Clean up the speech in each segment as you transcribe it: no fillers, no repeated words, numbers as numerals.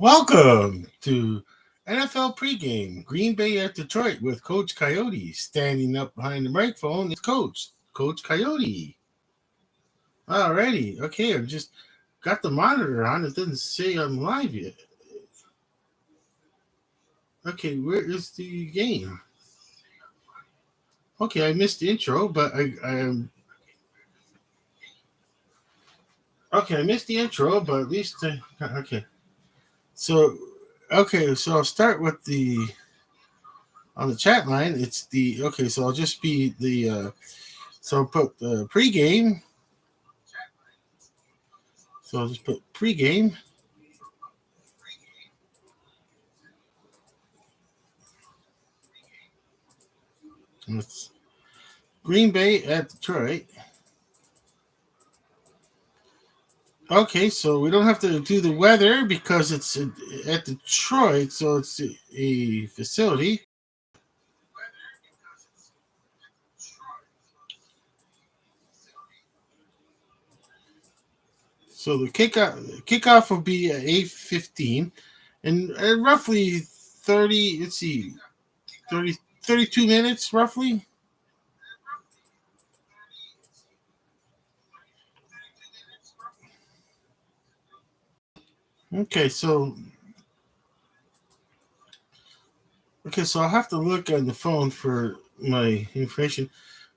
Welcome to NFL Pregame, Green Bay at Detroit with Coach Coyote. Standing up behind the microphone is Coach Coyote. Alrighty, okay, I've just got the monitor on. It doesn't say I'm live yet. Okay, where is the game? Okay, I missed the intro, but I missed the intro, but at least okay. So so I'll start with the on the chat line. It's the okay. So I'll just be the so I'll put the pregame. So I'll just put pregame. It's Green Bay at Detroit. Okay, so we don't have to do the weather because it's at Detroit, so it's a facility. So the kickoff will be at 8:15, and roughly 30. Let's see, 32 minutes roughly. Okay, so I'll have to look on the phone for my information.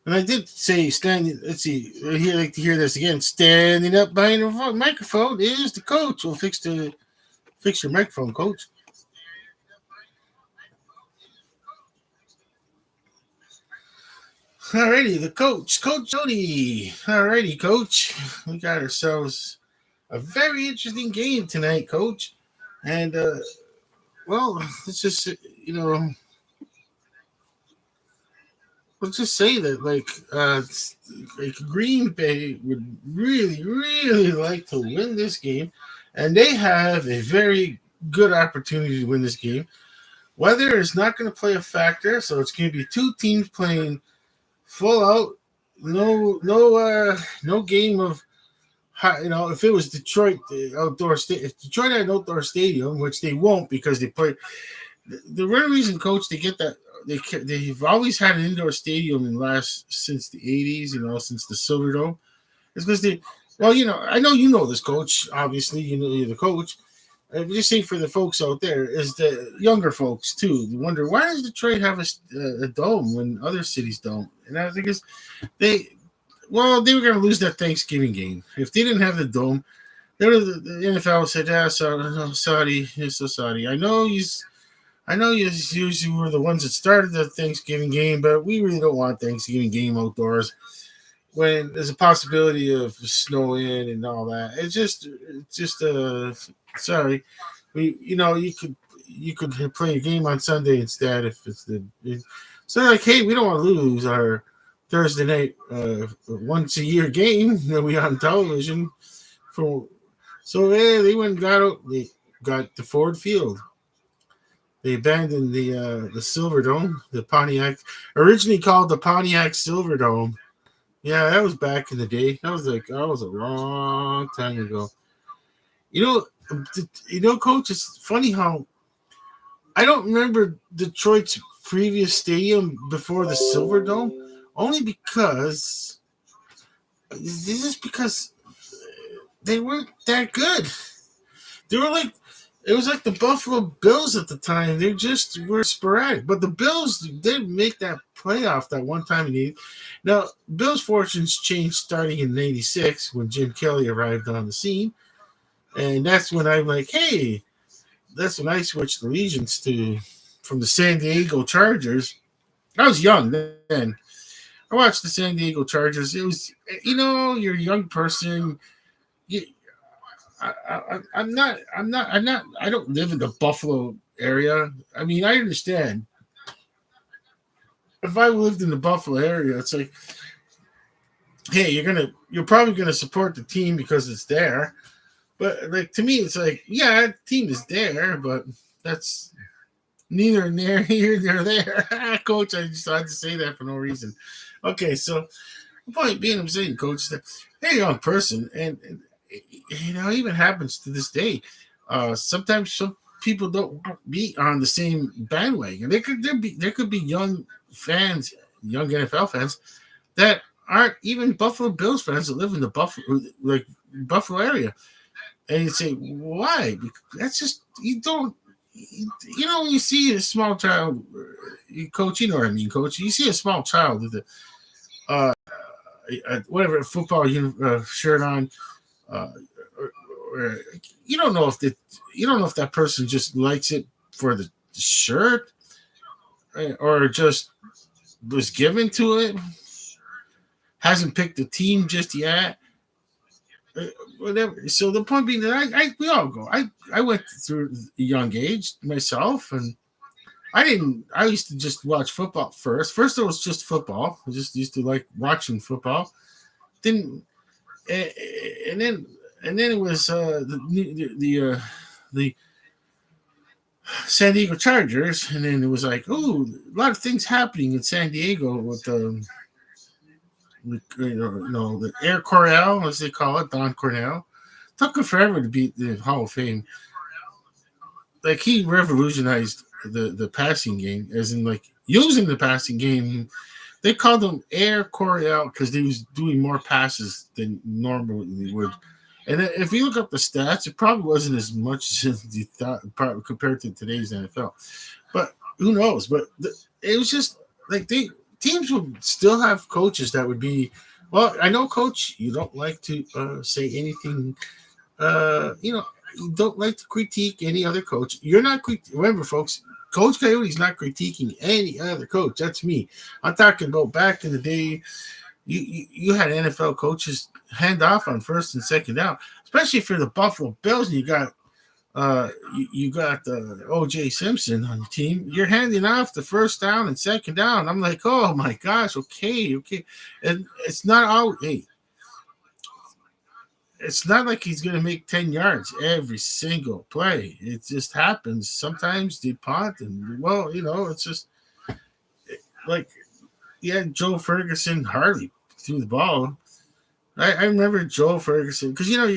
And I did say standing. Let's see. Here, like to hear this again. Standing up behind the microphone is the coach. We'll fix your microphone, coach. Alrighty, the coach, Coach Jody. Alrighty, coach. We got ourselves a very interesting game tonight, coach. And well, let's just let's just say that like Green Bay would really like to win this game, and they have a very good opportunity to win this game. Weather is not going to play a factor, so it's going to be two teams playing full out. No game of if it was Detroit if Detroit had an outdoor stadium, which they won't because they play. The real reason, coach, they get that they've always had an indoor stadium since the 80s, since the Silverdome. It's because I know you know this, coach. Obviously, you know you're the coach. Just say for the folks out there is the younger folks too. They wonder why does Detroit have a dome when other cities don't? And I think they they were going to lose that Thanksgiving game if they didn't have the dome. The NFL said, "Yeah, sorry, it's so sorry. I know you usually were the ones that started the Thanksgiving game, but we really don't want Thanksgiving game outdoors when there's a possibility of snow in and all that. Sorry. You could play a game on Sunday instead if it's so like, hey, we don't want to lose our Thursday night once a year game that we on television for. So they went and got the Ford Field. They abandoned the Silverdome, the Pontiac, originally called the Pontiac Silverdome. Yeah, that was back in the day. That was a long time ago. Coach. It's funny how I don't remember Detroit's previous stadium before the Silverdome, only because they weren't that good. They were like it was like the Buffalo Bills at the time. They just were sporadic. But the Bills did make that playoff that one time in the now Bills' fortunes changed starting in '86 when Jim Kelly arrived on the scene. And that's when I'm like, hey, that's when I switched allegiance from the San Diego Chargers. I was young then. I watched the San Diego Chargers. It was, you're a young person. You, I don't live in the Buffalo area. I mean, I understand. If I lived in the Buffalo area, it's like, hey, you're probably gonna support the team because it's there. But like to me, it's like, yeah, the team is there, but that's neither near here nor there. Coach, I just had to say that for no reason. Okay, so the point being, I'm saying, coach, that hey, young person, and it even happens to this day. Sometimes some people don't be on the same bandwagon. There could be young fans, young NFL fans that aren't even Buffalo Bills fans that live in the Buffalo area, and you say why? Because that's just you don't. When you see a small child, coach, you know what I mean, coach. You see a small child with uh, whatever football shirt on, uh, or, you don't know if that person just likes it for the shirt, or just was given to it, hasn't picked the team just yet. uh, Whatever. So the point being that we all go. I went through a young age myself, and I didn't. I used to just watch football first. First, it was just football. I just used to like watching football. Then, and then it was the San Diego Chargers, and then it was like, oh, a lot of things happening in San Diego with the Air Coryell, as they call it, Don Cornell. Took him forever to beat the Hall of Fame. Like he revolutionized the passing game, as in like using the passing game. They called him Air Coryell because he was doing more passes than normally would. And if you look up the stats, it probably wasn't as much as you thought, probably compared to today's NFL. But who knows? But it was just like teams would still have coaches that would be. Well, I know, coach, you don't like to say anything. You don't like to critique any other coach. You're not remember, folks. Coach Coyote's not critiquing any other coach. That's me. I'm talking about back in the day. You had NFL coaches hand off on first and second down, especially for the Buffalo Bills. And you got O.J. Simpson on the team. You're handing off the first down and second down. I'm like, oh my gosh, okay, and it's not all. Hey, it's not like he's going to make 10 yards every single play. It just happens. Sometimes they punt, and it's just like, yeah, Joe Ferguson hardly threw the ball. I remember Joe Ferguson because your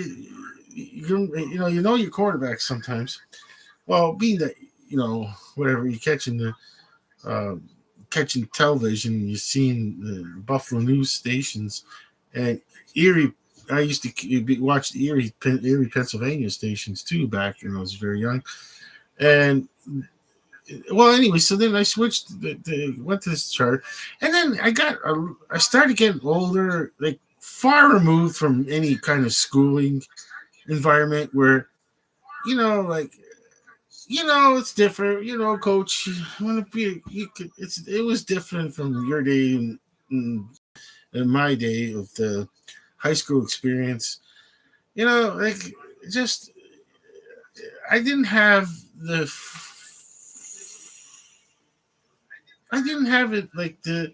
quarterback sometimes. Well, being that whatever you're uh, catching television, you're seeing the Buffalo news stations and Erie. I used to watch the Erie, Pennsylvania stations too back when I was very young. And well, anyway, so then I switched, went to this chart, and then I started getting older, like far removed from any kind of schooling environment where, like, it's different. Coach, want to be, it was different from your day and my day of the high school experience. Like just I didn't have the I didn't have it like the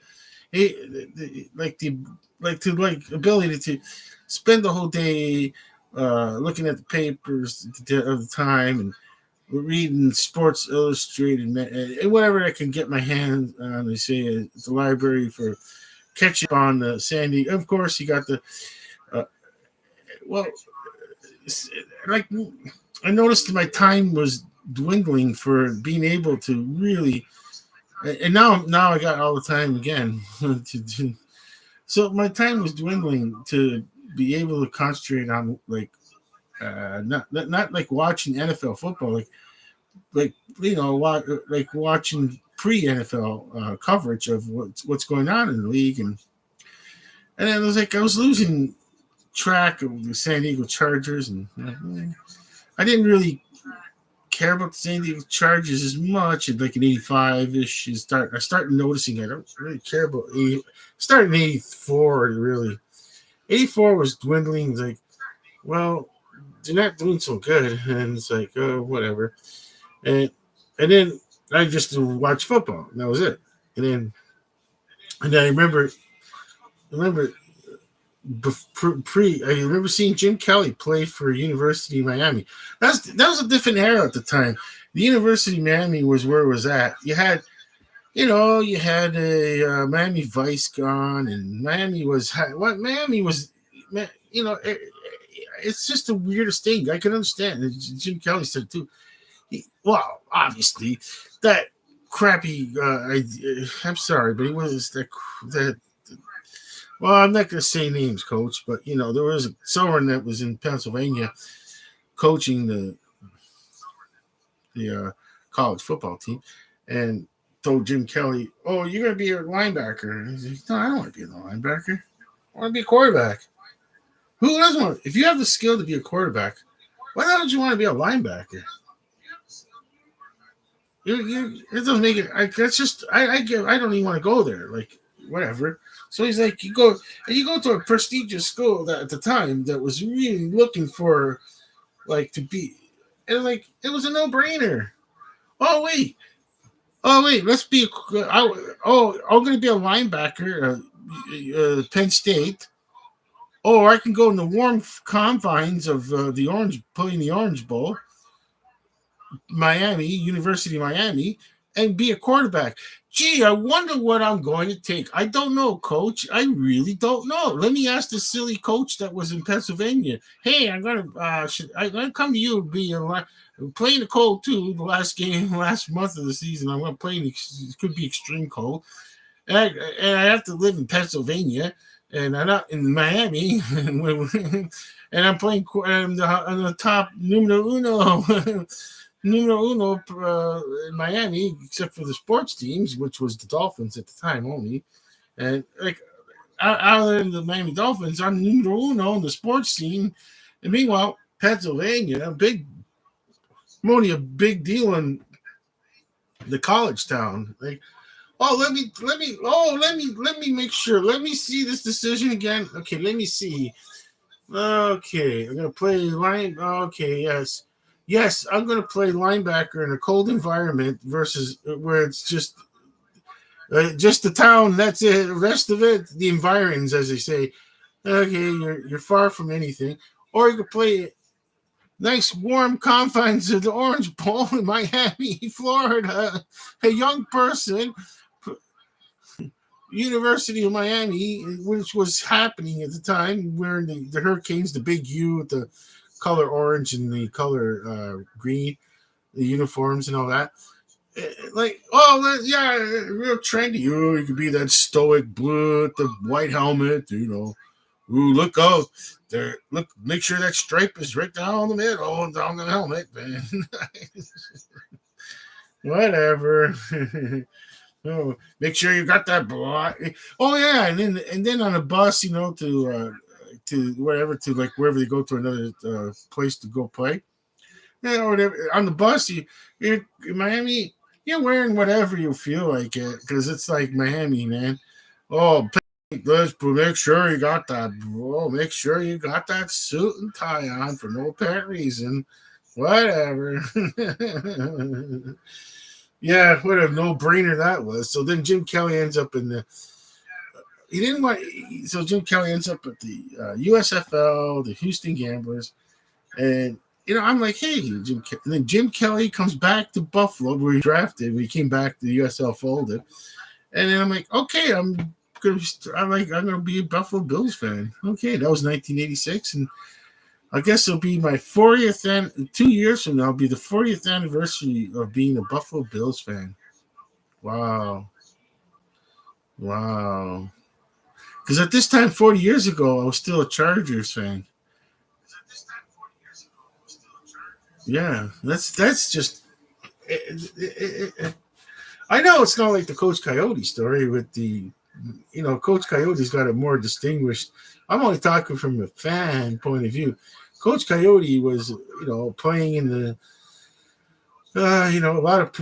ability to spend the whole day looking at the papers of the time and reading Sports Illustrated and whatever I can get my hands on. They say at the library for catch up on the Sandy. Of course, you got the uh, well, like I noticed my time was dwindling for being able to really, and now I got all the time again to do. So my time was dwindling to be able to concentrate on like not like watching NFL football, like like watching pre NFL coverage of what's going on in the league, and then it was like I was losing track of the San Diego Chargers, and I didn't really care about the San Diego Chargers as much. Like in '85 ish, I started noticing I don't really care about starting in '84 really. '84 was dwindling. Like, well, they're not doing so good, and it's like, oh, whatever. And then I just watched football. And that was it. And then I remember I remember seeing Jim Kelly play for University of Miami. That was a different era at the time. The University of Miami was where it was at. You had a Miami Vice gone, and Miami was what Miami was. You know, it's just the weirdest thing. I can understand. Jim Kelly said too. Well, obviously, that crappy. I'm sorry, but he was that. Well, I'm not going to say names, Coach, but there was someone that was in Pennsylvania coaching the college football team, and told Jim Kelly, "Oh, you're going to be a linebacker." And he's like, "No, I don't want to be a linebacker. I want to be a quarterback. Who doesn't want? If you have the skill to be a quarterback, why don't you want to be a linebacker?" It doesn't make it. That's just. I don't even want to go there. Like whatever. So he's like, you go to a prestigious school that at the time that was really looking for like to be, and like it was a no brainer. Oh wait, let's be. I'm going to be a linebacker, Penn State. Or I can go in the warm confines of the Orange, playing the Orange Bowl, Miami, University of Miami, and be a quarterback. Gee, I wonder what I'm going to take. I don't know, Coach. I really don't know. Let me ask the silly coach that was in Pennsylvania. Hey, I'm gonna come to you and be playing the cold too. The last month of the season, I'm gonna play. It could be extreme cold, and I have to live in Pennsylvania, and I'm not in Miami, and I'm playing. I'm the top numero uno. Numero uno in Miami, except for the sports teams, which was the Dolphins at the time only. And like other than the Miami Dolphins, I'm numero uno in the sports scene. And meanwhile, Pennsylvania, only a big deal in the college town. Like, let me make sure. Let me see this decision again. Okay, let me see. Okay, I'm gonna play line. Okay, yes. Yes, I'm going to play linebacker in a cold environment versus where it's just the town. That's it. The rest of it, the environs, as they say. Okay, you're far from anything. Or you could play nice warm confines of the Orange Bowl in Miami, Florida. A young person, University of Miami, which was happening at the time, wearing the Hurricanes, the big U with the color orange and the color green, the uniforms and all that. Like, yeah, real trendy. You could be that stoic blue with the white helmet, Ooh, look out. There, look, make sure that stripe is right down the middle and down the helmet, man. Whatever. Oh, make sure you got that block. Oh yeah, and then on a bus, to whatever, to like wherever they go to another place to go play. Yeah, or whatever. On the bus, you're in Miami. You're wearing whatever you feel like it because it's like Miami, man. Oh, let's make sure you got that. Oh, make sure you got that suit and tie on for no apparent reason. Whatever. Yeah, what a no-brainer that was. So then Jim Kelly ends up in the. He didn't want. So Jim Kelly ends up at the USFL, the Houston Gamblers, and I'm like, hey, Jim. And then Jim Kelly comes back to Buffalo, where he drafted. We came back to the USL folded, and then I'm like, okay, I'm gonna be a Buffalo Bills fan. Okay, that was 1986, and I guess it'll be my 40th, and 2 years from now, it'll be the 40th anniversary of being a Buffalo Bills fan. Wow. Because at this time, 40 years ago, I was still a Chargers fan. Yeah, that's just. I know it's not like the Coach Coyote story with the, Coach Coyote's got a more distinguished. I'm only talking from a fan point of view. Coach Coyote was, playing in the, a lot of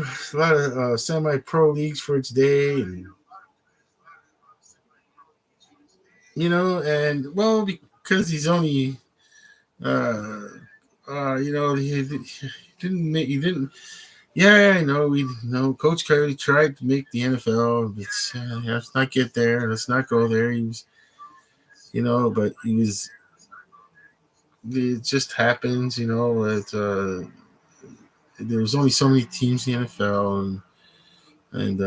semi-pro leagues for its day, and and well, because he's only, he didn't. Yeah, I know. We know Coach Coyote tried to make the NFL. Let's not get there. Let's not go there. He was, but he was. It just happens, that there was only so many teams in the NFL, and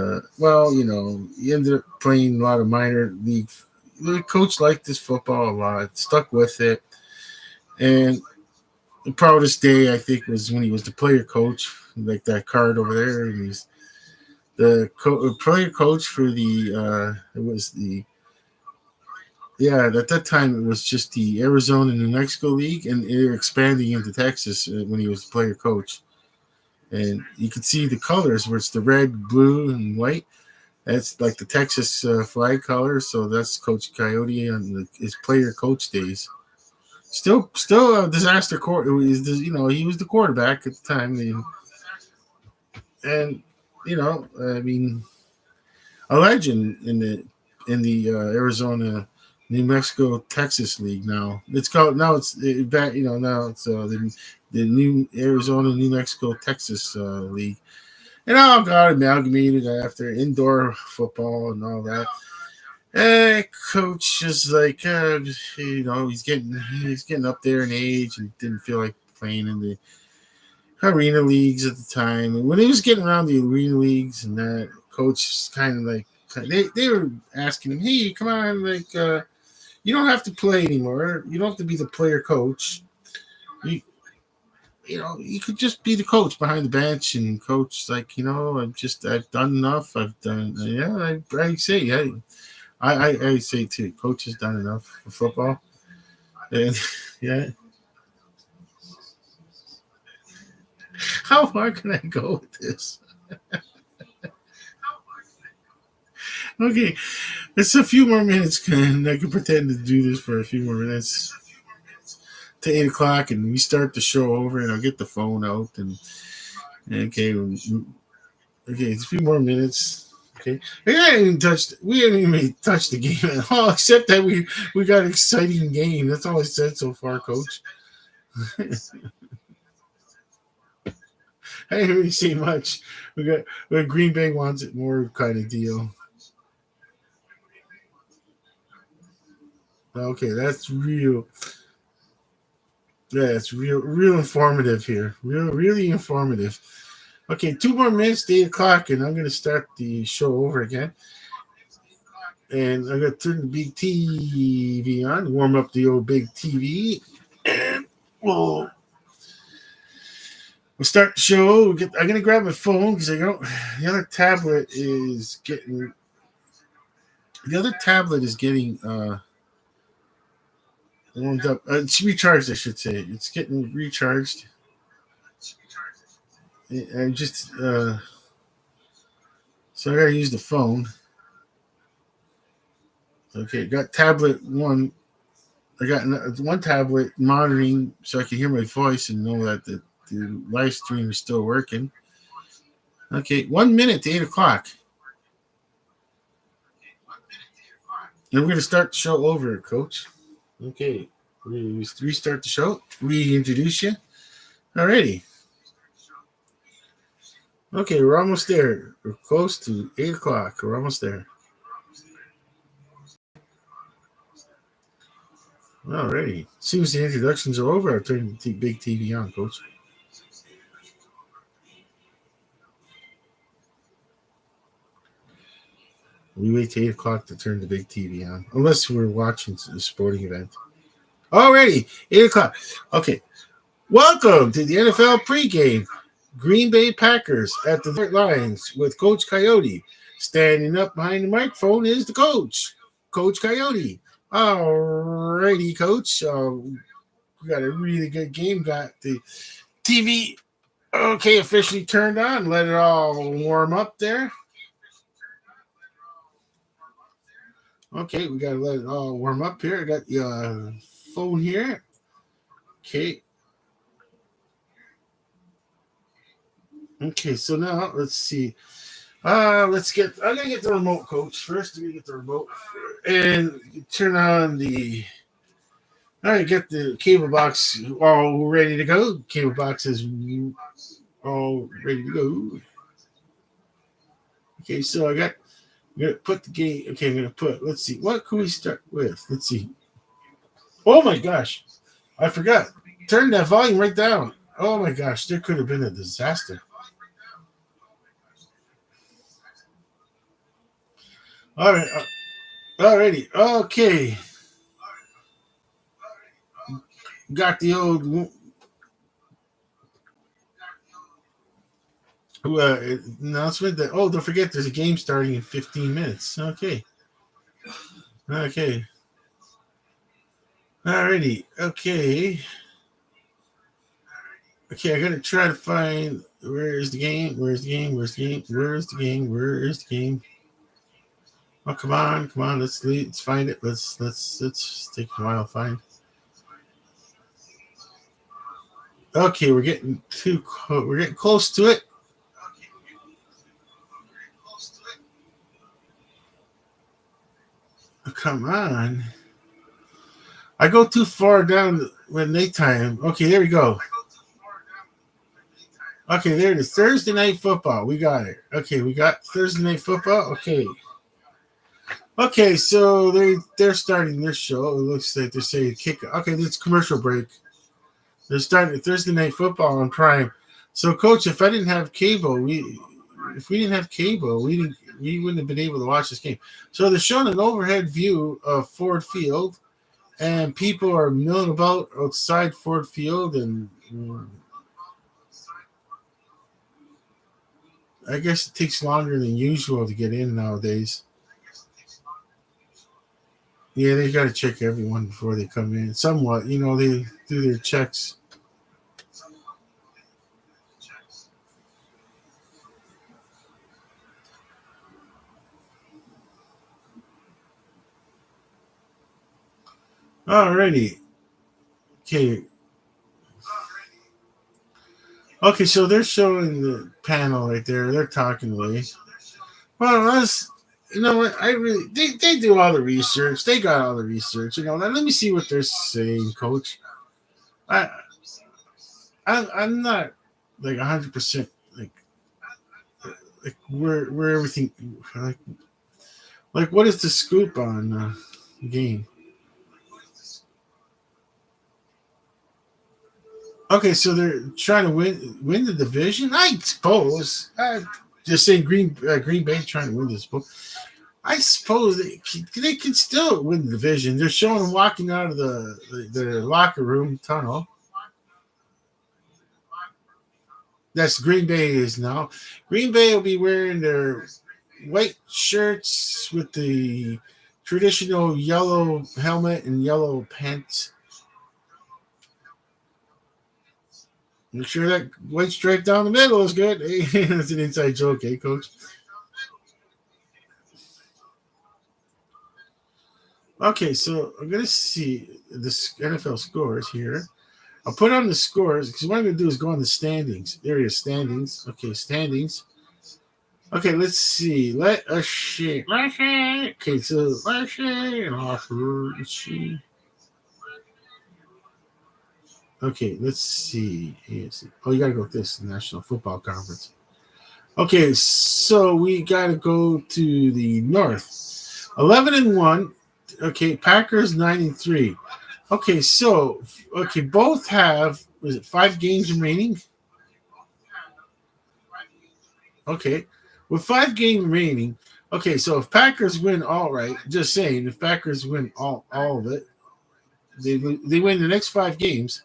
he ended up playing a lot of minor league. The coach liked this football a lot, stuck with it, And the proudest day I think was when he was the player coach, like that card over there, and he's the player coach for the it was the yeah, at that time it was just the Arizona New Mexico League, and they're expanding into Texas when he was player coach. And you could see the colors where it's the red, blue, and white. That's like the Texas flag colors. So that's Coach Coyote on his player coach days. Still a disaster court. He was the quarterback at the time, and I mean, a legend in the Arizona, New Mexico, Texas League. Now it's back. Now it's the new Arizona, New Mexico, Texas League. And all got amalgamated after indoor football and all that. Coach is like, he's getting up there in age and didn't feel like playing in the arena leagues at the time. And when he was getting around the arena leagues and that, coach is kind of like they were asking him, "Hey, come on, like you don't have to play anymore. You don't have to be the player coach. You you could just be the coach behind the bench." And coach like, I've done enough. I've done yeah. I say yeah. I say too. Coach has done enough for football. And yeah, how far can I go with this? Okay, it's a few more minutes, and I can pretend to do this for a few more minutes to 8 o'clock, and we start the show over, and I'll get the phone out, and okay, it's a few more minutes. Okay, we haven't even touched the game at all, except that we got an exciting game. That's all I said so far, Coach. I didn't really say much. But Green Bay wants it more kind of deal. Okay, that's real. Yeah, it's real informative here. Really informative. Okay, 2 more minutes to 8 o'clock, and I'm gonna start the show over again. And I'm gonna turn the big TV on, warm up the old big TV, and we'll start the show. I'm gonna grab my phone because I don't. The other tablet is getting. The other tablet is getting warmed up. It's recharged, I should say. It's getting recharged. I just so I gotta use the phone. Okay, got tablet one. I got one tablet monitoring so I can hear my voice and know that the live stream is still working. Okay, 1 minute to 8 o'clock. And we're gonna start the show over, Coach. Okay, we restart the show. Reintroduce you. Alrighty. Okay, we're almost there. We're close to 8 o'clock. We're almost there. Alrighty. As soon as the introductions are over, I'll turn the big TV on, Coach. We wait till 8 o'clock to turn the big TV on, unless we're watching a sporting event. Alrighty, 8 o'clock. Okay, welcome to the NFL pregame. Green Bay Packers at the Detroit Lions with Coach Coyote. Standing up behind the microphone is the coach, Coach Coyote. Alrighty, Coach. We got a really good game. Got the TV officially turned on. Let it all warm up there. Okay, we gotta let it all warm up here. I got the phone here. Okay. Okay, so now let's see. I'm gonna get the remote, Coach. First, we get the remote and turn on the. All right, get the cable box all ready to go. Cable box is all ready to go. Okay, so I'm gonna put the game. Okay, I'm gonna put. Let's see. What can we start with? Let's see. Oh my gosh, I forgot. Turn that volume right down. Oh my gosh, there could have been a disaster. All right, alrighty, okay. got the old announcement that don't forget there's a game starting in 15 minutes. Okay. Alrighty. Okay, I gotta try to find where is the game? Where's the game? Where's the game? Where's the game? Where is the game? Oh, come on! Let's find it. Let's take a while to find. Okay, we're getting we're getting close to it. Oh, come on! I go too far down when nighttime. Okay, there we go. Okay, there it is. Thursday night football. We got it. Okay, we got Thursday night football. Okay, so they're starting this show. It looks like they're saying kick. Okay, this commercial break. They're starting Thursday night football on Prime. So, Coach, if we didn't have cable, we wouldn't have been able to watch this game. So they're showing an overhead view of Ford Field, and people are milling about outside Ford Field, and I guess it takes longer than usual to get in nowadays. Yeah, they got to check everyone before they come in. Somewhat, they do their checks. Alrighty. Okay. Okay, so they're showing the panel right there. They're talking away. Well, us, you know what? They do all the research. They got all the research. Now let me see what they're saying, Coach. I, I'm not like 100% like where everything like what is the scoop on the game? Okay, so they're trying to win the division. I suppose. Just saying Green Bay trying to win this book. I suppose they can still win the division. They're showing them walking out of the locker room tunnel. That's Green Bay is now. Green Bay will be wearing their white shirts with the traditional yellow helmet and yellow pants. Make sure that white stripe down the middle is good. Hey, that's an inside joke, Coach? Okay, so I'm gonna see the NFL scores here. I'll put on the scores because what I'm gonna do is go on the standings. There is standings. Okay, standings. Okay, let's see. Let us share. Okay, so let's share. Let's see. Okay, let's see. Oh, you gotta go with this National Football Conference. Okay, so we gotta go to the North. 11-1. Okay, Packers 9-3. Okay, so both have was it 5 games remaining? Okay, with 5 games remaining. Okay, so if Packers win all right, just saying, if Packers win all of it, they win the next 5 games.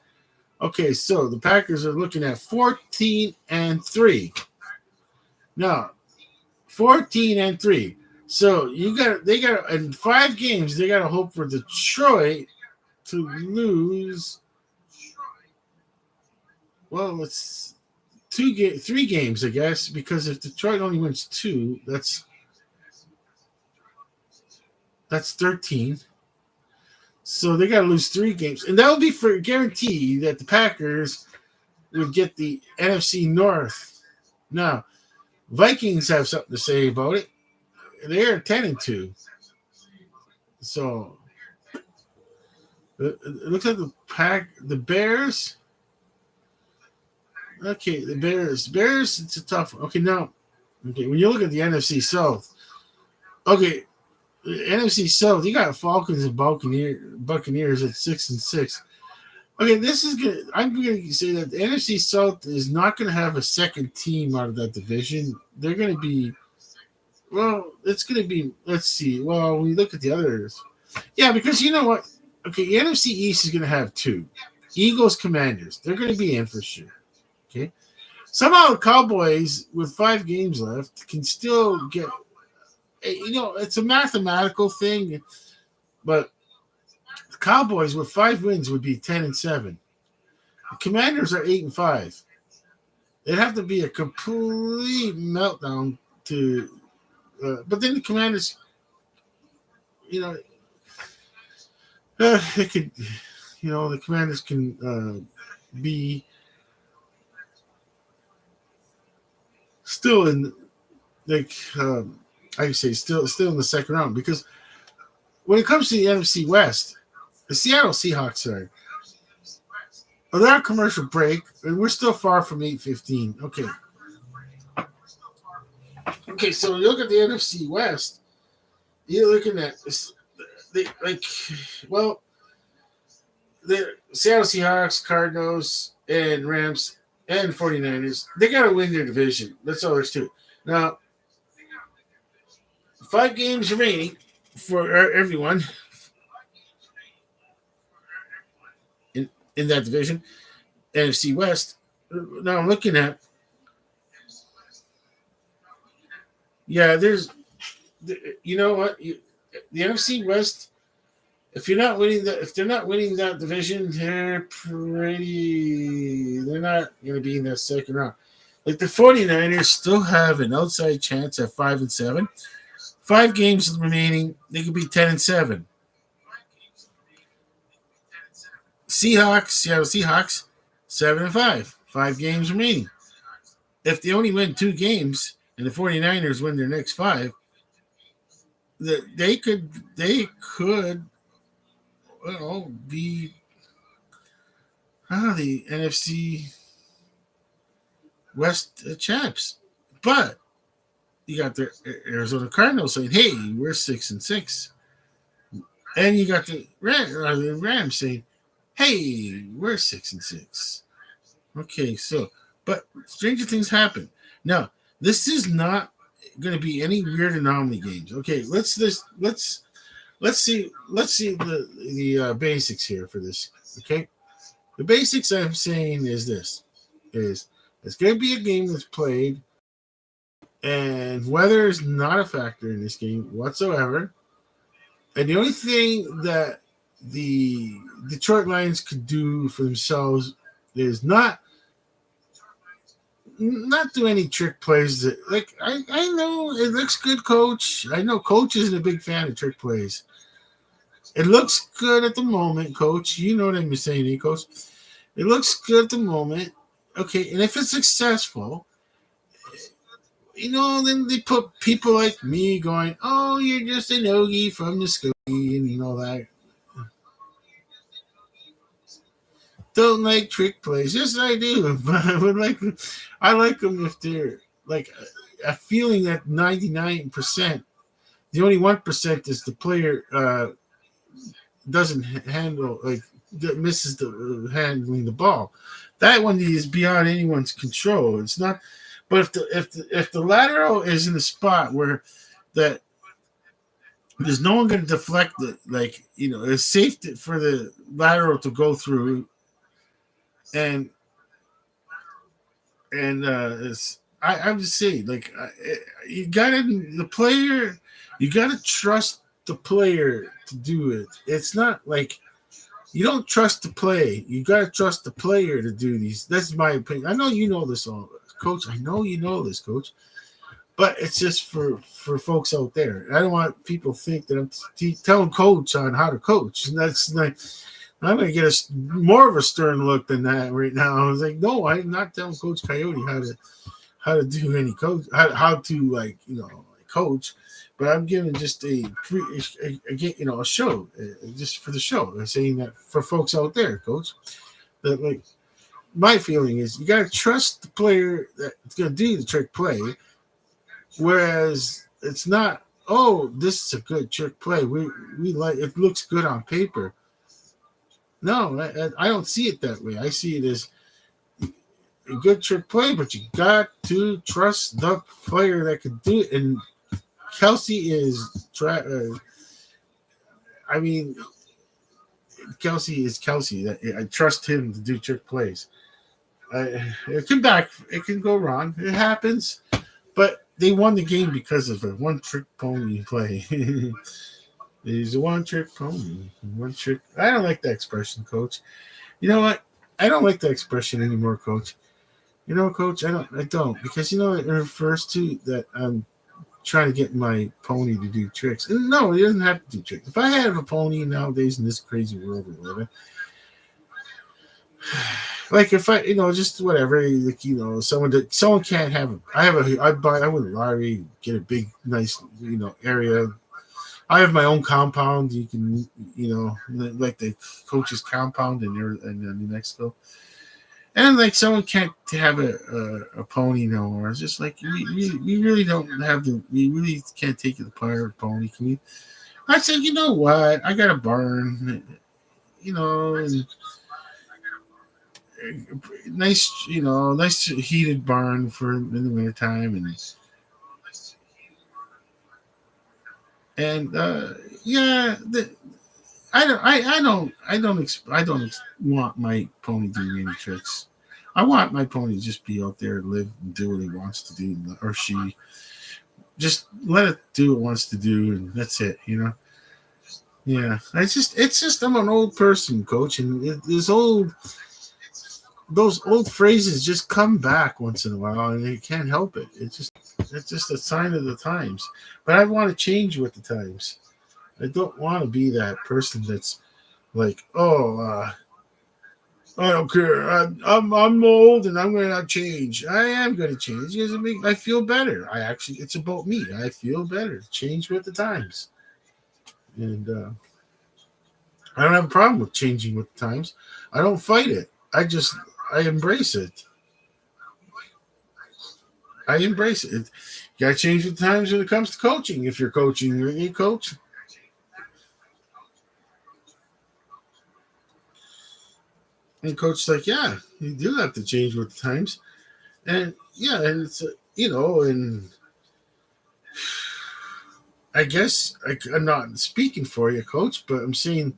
Okay, so the Packers are looking at 14-3. Now, 14-3. So they got in 5 games. They got to hope for Detroit to lose. Well, it's 3 games, I guess, because if Detroit only wins 2, that's 13. So they got to lose 3 games, and that would be for guarantee that the Packers would get the NFC North. Now, Vikings have something to say about it. They're 10-2. So it looks like the Bears. Okay, the Bears. It's a tough one. Okay, now, when you look at the NFC South, okay, the NFC South, you got Falcons and Buccaneers at 6-6. Okay, this is good. I'm going to say that the NFC South is not going to have a second team out of that division. They're going to be, well, it's going to be, let's see. Well, when you look at the others, yeah, because you know what? Okay, the NFC East is going to have 2. Eagles, Commanders. They're going to be in for sure. Okay. Somehow the Cowboys, with 5 games left, can still get. It's a mathematical thing, but the Cowboys with 5 wins would be 10-7. The Commanders are 8-5. It'd have to be a complete meltdown to. But then the Commanders, it could, the Commanders can be still in, like, I say still in the second round, because when it comes to the NFC West, the Seattle Seahawks are. Well, they're on commercial break, and we're still far from 8-15. Okay, so you look at the NFC West, you're looking at this, the Seattle Seahawks, Cardinals, and Rams, and 49ers, they got to win their division. That's all there's to it. Now, 5 games remaining for everyone in that division, NFC West. Now I'm looking at, there's, you know what, the NFC West. If they're not winning that division, they're not going to be in that second round. Like the 49ers still have an outside chance at 5-7. 5 games remaining, they could be 10-7. Seattle Seahawks, 7-5. 5 games remaining. If they only win 2 games and the 49ers win their next 5, they could be the NFC West champs. But you got the Arizona Cardinals saying, "Hey, we're 6-6," and you got the Rams saying, "Hey, we're 6-6." Okay, so but stranger things happen. Now, this is not going to be any weird anomaly games. Okay, let's see the basics here for this. Okay, the basics I'm saying is it's going to be a game that's played, and weather is not a factor in this game whatsoever. And the only thing that the Detroit Lions could do for themselves is not do any trick plays. I know it looks good, Coach. I know Coach isn't a big fan of trick plays. It looks good at the moment, Coach. You know what I'm saying, Coach. It looks good at the moment. Okay, and if it's successful, then they put people like me going, "Oh, you're just an Ogie from the Skokie," and all that. Don't like trick plays. Yes, I do. But I like them if they're like a feeling that 99%. The only 1% is the player doesn't handle, misses the handling the ball. That one is beyond anyone's control. It's not. But if the lateral is in a spot where that there's no one going to deflect it, it's safe for the lateral to go through. And I'm just saying, you gotta trust the player to do it. It's not like you don't trust the play. You gotta trust the player to do these. That's my opinion. I know you know this, Coach. I know you know this, Coach. But it's just for folks out there. I don't want people to think that I'm telling Coach on how to coach. And that's like, I'm going to get more of a stern look than that right now. I was like, no, I'm not telling Coach Coyote how to do any coach, how to coach, but I'm giving just a show, just for the show. I'm saying that for folks out there, Coach, that my feeling is you got to trust the player that's going to do the trick play, whereas it's not, oh, this is a good trick play. We like it, looks good on paper. No, I don't see it that way. I see it as a good trick play, but you got to trust the player that can do it. And Kelsey is Kelsey is Kelsey. I trust him to do trick plays. It can go wrong. It happens, but they won the game because of a one trick pony play. He's a one trick pony. One trick. I don't like that expression, Coach. You know what? I don't like that expression anymore, Coach. You know, Coach, I don't, because you know it refers to that I'm trying to get my pony to do tricks. And no, he doesn't have to do tricks. If I had a pony nowadays in this crazy world we live in, like if I, just whatever, like someone can't have. I would lottery, get a big, nice, area. I have my own compound. You can, like the coach's compound in New Mexico. And like someone can't have a pony no more. It's just like we really don't have we really can't take it apart a pony. Can we? I said, you know what? I got a barn, and nice, nice heated barn for in the wintertime, and yeah, I don't want my pony doing any tricks. I want my pony to just be out there, live, and do what he wants to do, or she. Just let it do what it wants to do, and that's it. Yeah. It's just I'm an old person, Coach, and those old phrases just come back once in a while, and you can't help it. It's just a sign of the times. But I want to change with the times. I don't want to be that person that's like, I don't care. I'm old and I'm going to change. I am going to change because I feel better. It's about me. I feel better. Change with the times, and I don't have a problem with changing with the times. I don't fight it. I embrace it. I embrace it. You got to change with the times when it comes to coaching. If you're coaching, you coach. And coach's like, yeah, you do have to change with the times. And yeah, and it's, and I guess I'm not speaking for you, coach, but I'm saying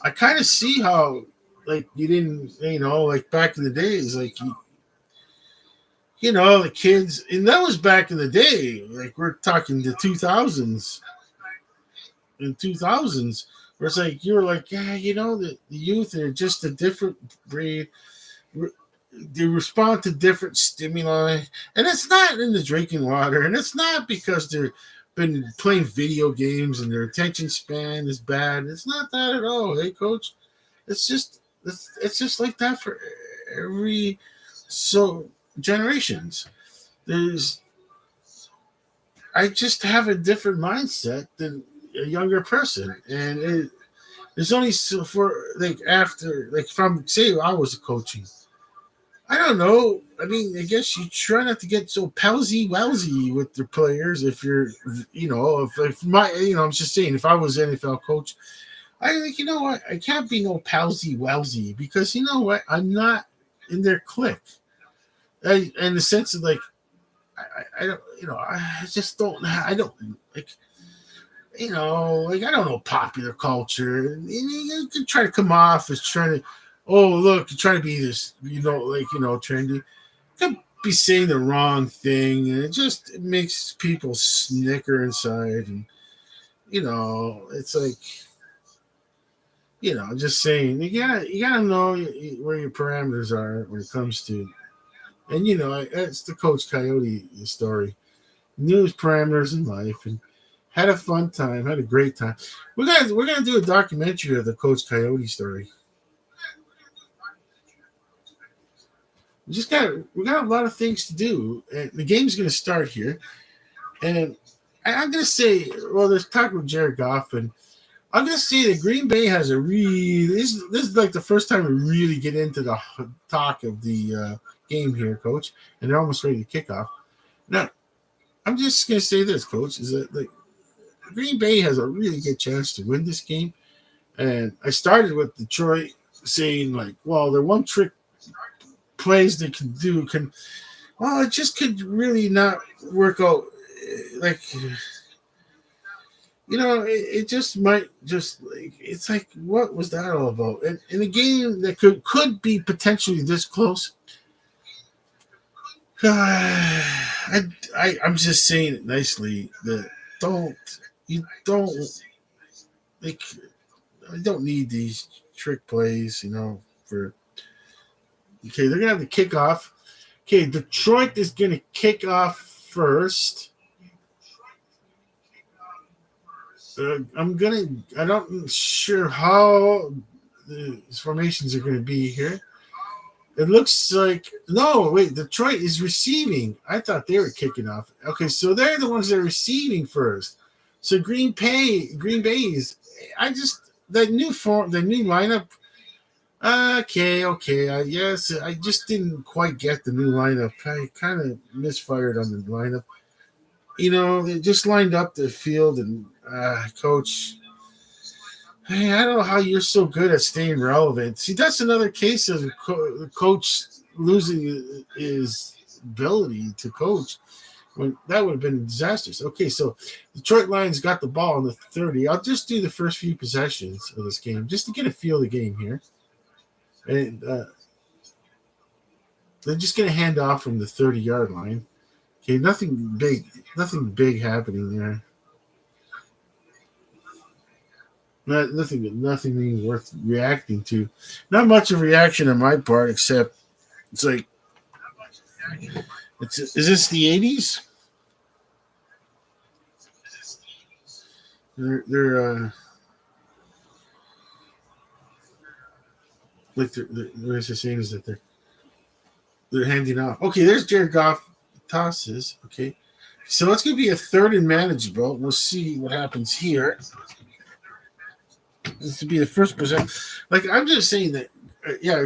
I kind of see how, like, you didn't, like back in the days, like, the kids, and that was back in the day, like, we're talking the 2000s, where it's like, you were like, yeah, the youth are just a different breed. They respond to different stimuli, and it's not in the drinking water, and it's not because they're been playing video games and their attention span is bad. It's not that at all, hey, Coach. It's just like that for every generations. I just have a different mindset than a younger person, and there's only for like after like if I'm say I was coaching. I don't know. I mean, I guess you try not to get so palsy wowsy with the players. If you're, if my, I'm just saying, if I was an NFL coach, I think, what, I can't be no palsy wowsy because you know what, I'm not in their clique. In the sense of like, I don't, I just don't, I don't like, like I don't know popular culture. And you can try to come off as trying to. Oh, look, you're trying to be this, trendy. You could be saying the wrong thing, and it makes people snicker inside. And, it's like, just saying, you gotta know where your parameters are when it comes to, and, it's the Coach Coyote story. Knew his parameters in life and had a fun time, had a great time. We're gonna do a documentary of the Coach Coyote story. We got a lot of things to do. And the game's going to start here, and I'm going to say, well, there's talk with Jared Goff, and I'm going to say that Green Bay has a this is like the first time we really get into the talk of the game here, Coach, and they're almost ready to kick off. Now, I'm just going to say this, Coach, is that like Green Bay has a really good chance to win this game, and I started with Detroit saying like, well, they're one trick plays they can do it just could really not work out. Like it just might just like it's like what was that all about? And in a game that could be potentially this close, I'm just saying it nicely that don't you don't like I don't need these trick plays, for okay, they're gonna have the kickoff. Okay, Detroit is gonna kick off first. I'm not sure how the formations are gonna be here. It looks like no, wait, Detroit is receiving. I thought they were kicking off. Okay, so they're the ones that are receiving first. So Green Bay's. I just the new lineup. Okay. Yes, I just didn't quite get the new lineup. I kind of misfired on the lineup. They just lined up the field and coach. Hey, I don't know how you're so good at staying relevant. See, that's another case of coach losing his ability to coach. When that would have been disastrous. Okay, so Detroit Lions got the ball in the 30. I'll just do the first few possessions of this game just to get a feel of the game here. And they're just going to hand off from the 30-yard line. Okay, nothing big happening there. Nothing worth reacting to. Not much of reaction on my part, except it's like, is this the 80s? They're like what they're saying is that they're handing off. Okay, there's Jared Goff tosses. Okay, so it's gonna be a third and manageable. We'll see what happens here. This would be the first possession. Like I'm just saying that,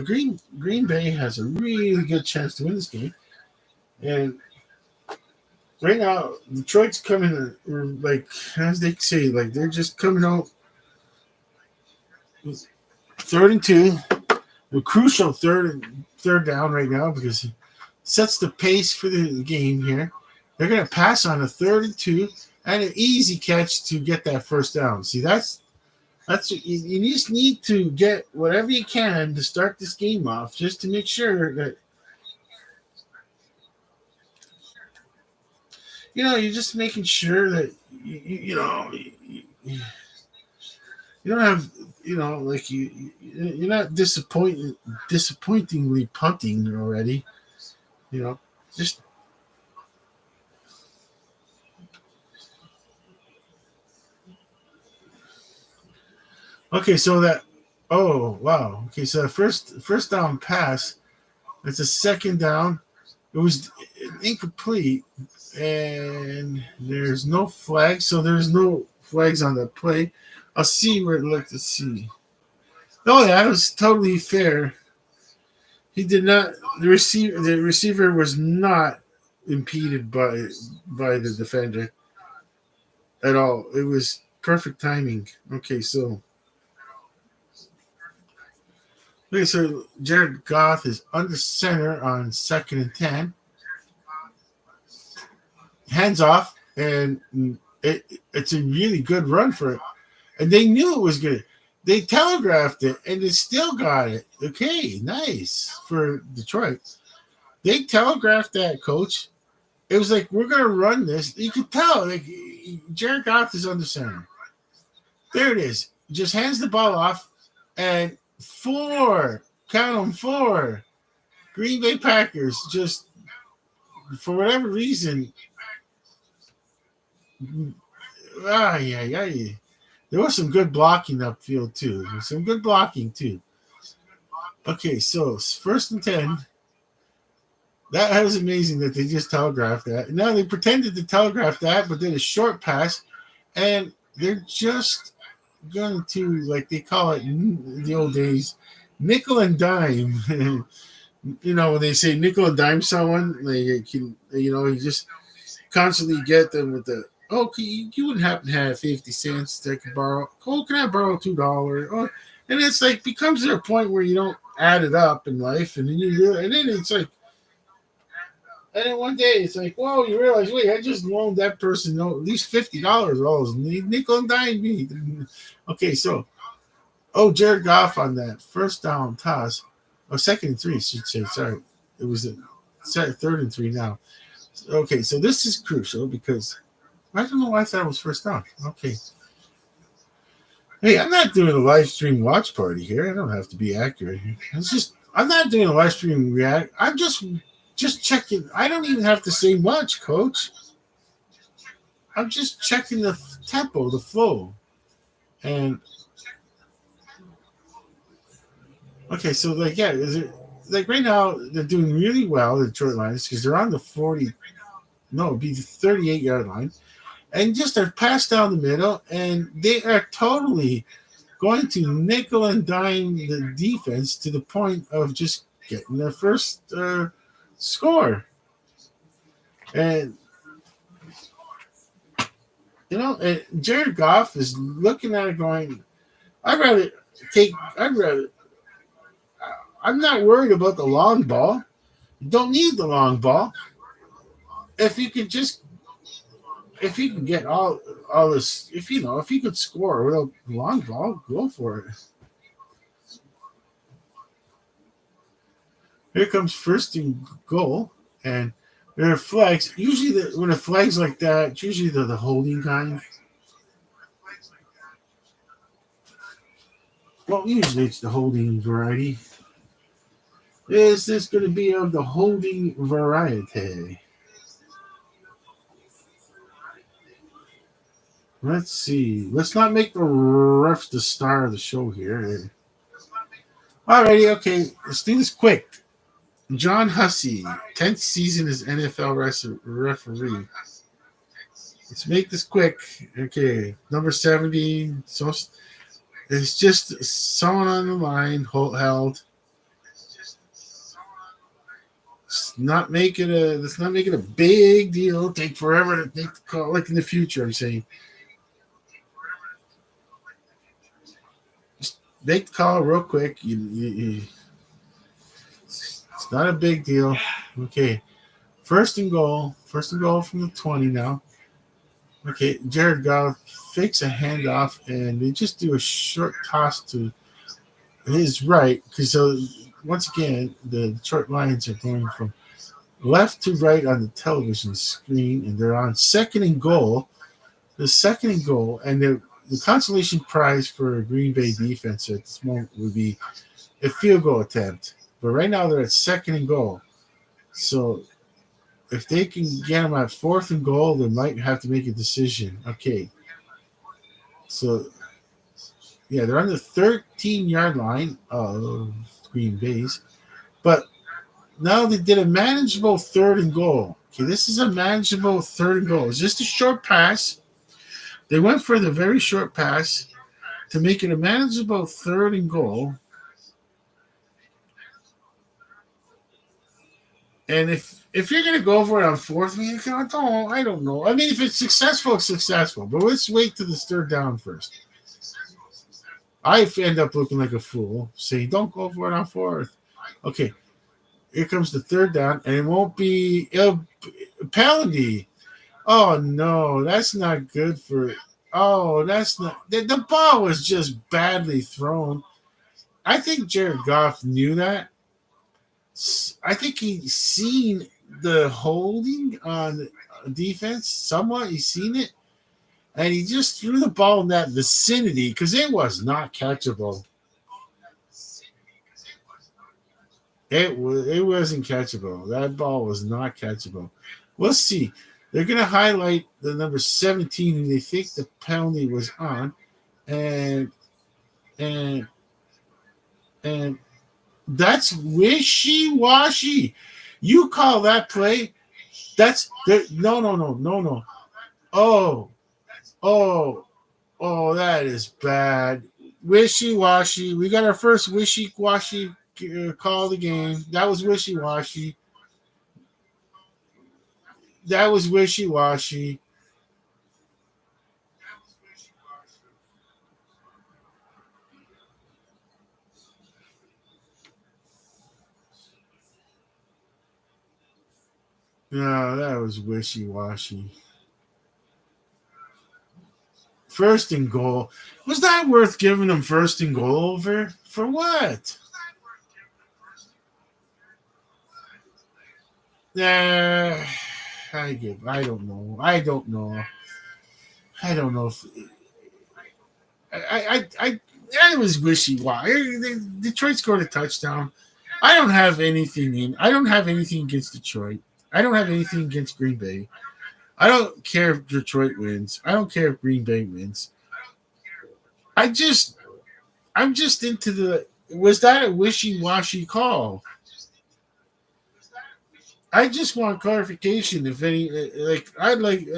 Green Bay has a really good chance to win this game, and right now Detroit's coming like as they say, like they're just coming out 3rd and 2, a crucial third down right now because it sets the pace for the game here. They're gonna pass on a 3rd and 2 and an easy catch to get that first down. See, that's you just need to get whatever you can to start this game off, just to make sure that you're just making sure that you don't have like you're not disappointingly punting already. Just okay. So that oh wow. Okay, so the first down pass. It's a second down. It was incomplete, and there's no flag, so there's no flags on the play. I'll see where it looked. Let's see. Oh yeah, it was totally fair. He did not. The receiver was not impeded by the defender at all. It was perfect timing. So Jared Goff is under center on 2nd and 10. Hands off, and it's a really good run for it. And they knew it was good. They telegraphed it, and they still got it. Okay, nice for Detroit. They telegraphed that, coach. It was like, we're going to run this. You could tell, like, Jared Goff is under center. There it is. Just hands the ball off, and 4, count them, 4. Green Bay Packers just, for whatever reason, yeah. There was some good blocking upfield too. Some good blocking too. Okay, so 1st and 10. That was amazing that they just telegraphed that. Now they pretended to telegraph that, but did a short pass, and they're just going to, like they call it in the old days, nickel and dime. When they say nickel and dime someone, they can, you just constantly get them with the, okay, you wouldn't happen to have 50 cents that I could borrow. Oh, can I borrow $2? Oh, and it's like becomes to a point where you don't add it up in life, and then and then it's like, And then one day it's like, whoa, you realize, wait, I just loaned that person at least $50. Oh, nickel and dime me. Okay, so Jared Goff on that first down toss, or second and three, I should say. Sorry, it was a third and three now. Okay, so this is crucial because I don't know why I thought it was first down. Okay. Hey, I'm not doing a live stream watch party here. I don't have to be accurate. It's just I'm not doing a live stream react. I'm just checking. I don't even have to say much, coach. I'm just checking the tempo, the flow. And okay, so like yeah, is it like right now they're doing really well, the Detroit Lions, because they're on the 40, no, it'd be the 38-yard line. And just a pass down the middle, and they are totally going to nickel and dime the defense to the point of just getting their first score. And and Jared Goff is looking at it going, I'd rather take, I'd rather, I'm not worried about the long ball. You don't need the long ball. If you could just, if you can get all this, if you could score without the long ball, go for it. Here comes first and goal, and there are flags. Usually, when a flag's like that, it's usually the holding kind. Well, usually it's the holding variety. Is this going to be of the holding variety? Let's see. Let's not make the ref the star of the show here. Alrighty, okay. Let's do this quick. John Hussey, 10th season as NFL referee. Let's make this quick. Okay, number 70. So it's just someone on the line held. Let's not make it a big deal. Take forever to make the call, like in the future. I'm saying, just make the call real quick. It's not a big deal. Okay, first and goal. First and goal from the 20 now. Okay, Jared Goff fakes a handoff, and they just do a short toss to his right. Because once again, the Detroit Lions are going from left to right on the television screen, and they're on second and goal. The second and goal, and the consolation prize for a Green Bay defense at this moment would be a field goal attempt. But right now they're at second and goal. So if they can get them at fourth and goal, they might have to make a decision. Okay. So, yeah, they're on the 13-yard line of Green Bay's. But now they did a manageable third and goal. Okay, this is a manageable third and goal. It's just a short pass. They went for the very short pass to make it a manageable third and goal. And if you're gonna go for it on fourth, I don't know. I mean, if it's successful, it's successful. But let's wait to this third down first. I end up looking like a fool saying, "Don't go for it on fourth." Okay, here comes the third down, and it won't be a penalty. Oh no, that's not good for. Oh, that's not. The ball was just badly thrown. I think Jared Goff knew that. I think he's seen the holding on defense somewhat. He's seen it, and he just threw the ball in that vicinity because it was not catchable. It wasn't catchable. That ball was not catchable. We'll see. They're going to highlight the number 17 who they think the penalty was on, and and and that's wishy-washy. You call that play? No. Oh, oh, oh, that is bad. Wishy-washy. We got our first wishy-washy call of the game. That was wishy-washy. That was wishy-washy. No, that was wishy washy. First and goal. Was that worth giving them first and goal over? For what? Yeah, I don't know. I don't know. I don't know if I was wishy washy. Detroit scored a touchdown. I don't have anything against Detroit. I don't have anything against Green Bay. I don't care if Detroit wins. I don't care if Green Bay wins. I just I'm just into the was that a wishy washy call? I just want clarification. If any, like I'd like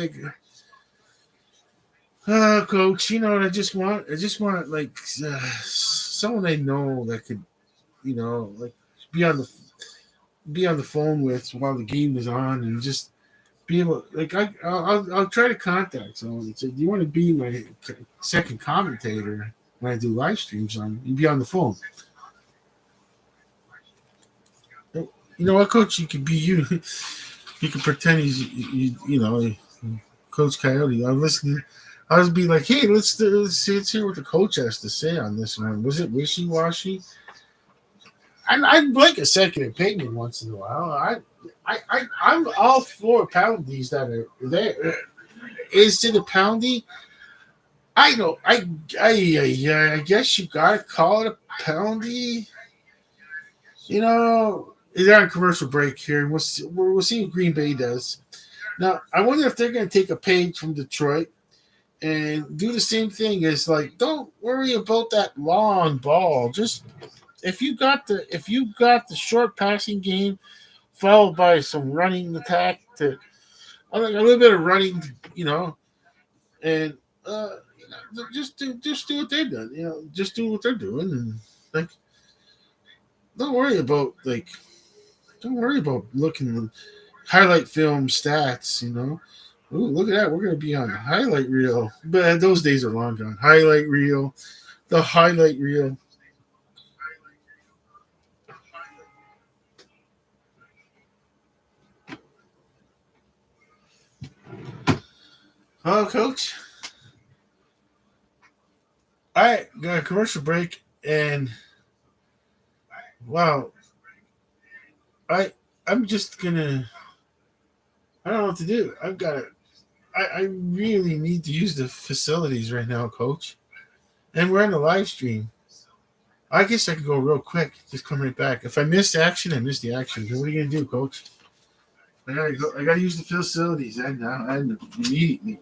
coach. You know what I just want? I just want like someone I know that could, like be on the be on the phone with while the game is on, and just be able like I'll try to contact someone and say, "Do you want to be my second commentator when I do live streams on?" You be on the phone. You know what, coach? You could be you. You could pretend Coach Coyote. I'm listening. I was be like, "Hey, let's hear what the coach has to say on this one. Was it wishy washy?" I'd like a second opinion once in a while. I'm all for poundies that are there. Is it a poundie? I don't. I guess you gotta call it a poundie. They're on commercial break here. We'll see what Green Bay does. Now, I wonder if they're going to take a page from Detroit and do the same thing. As like, don't worry about that long ball. Just if you got the short passing game followed by some running attack to a little bit of running, and just do what they've done. Just do what they're doing, and like don't worry about like don't worry about looking highlight film stats. Ooh, look at that. We're going to be on the highlight reel. But those days are long gone. Highlight reel. The highlight reel. Oh, coach. All right, got a commercial break. And, wow, I, I'm just going to, I don't know what to do. I really need to use the facilities right now, coach. And we're on a live stream. I guess I could go real quick. Just come right back. If I miss action, I miss the action. What are you going to do, coach? I gotta go. I gotta use the facilities and immediately.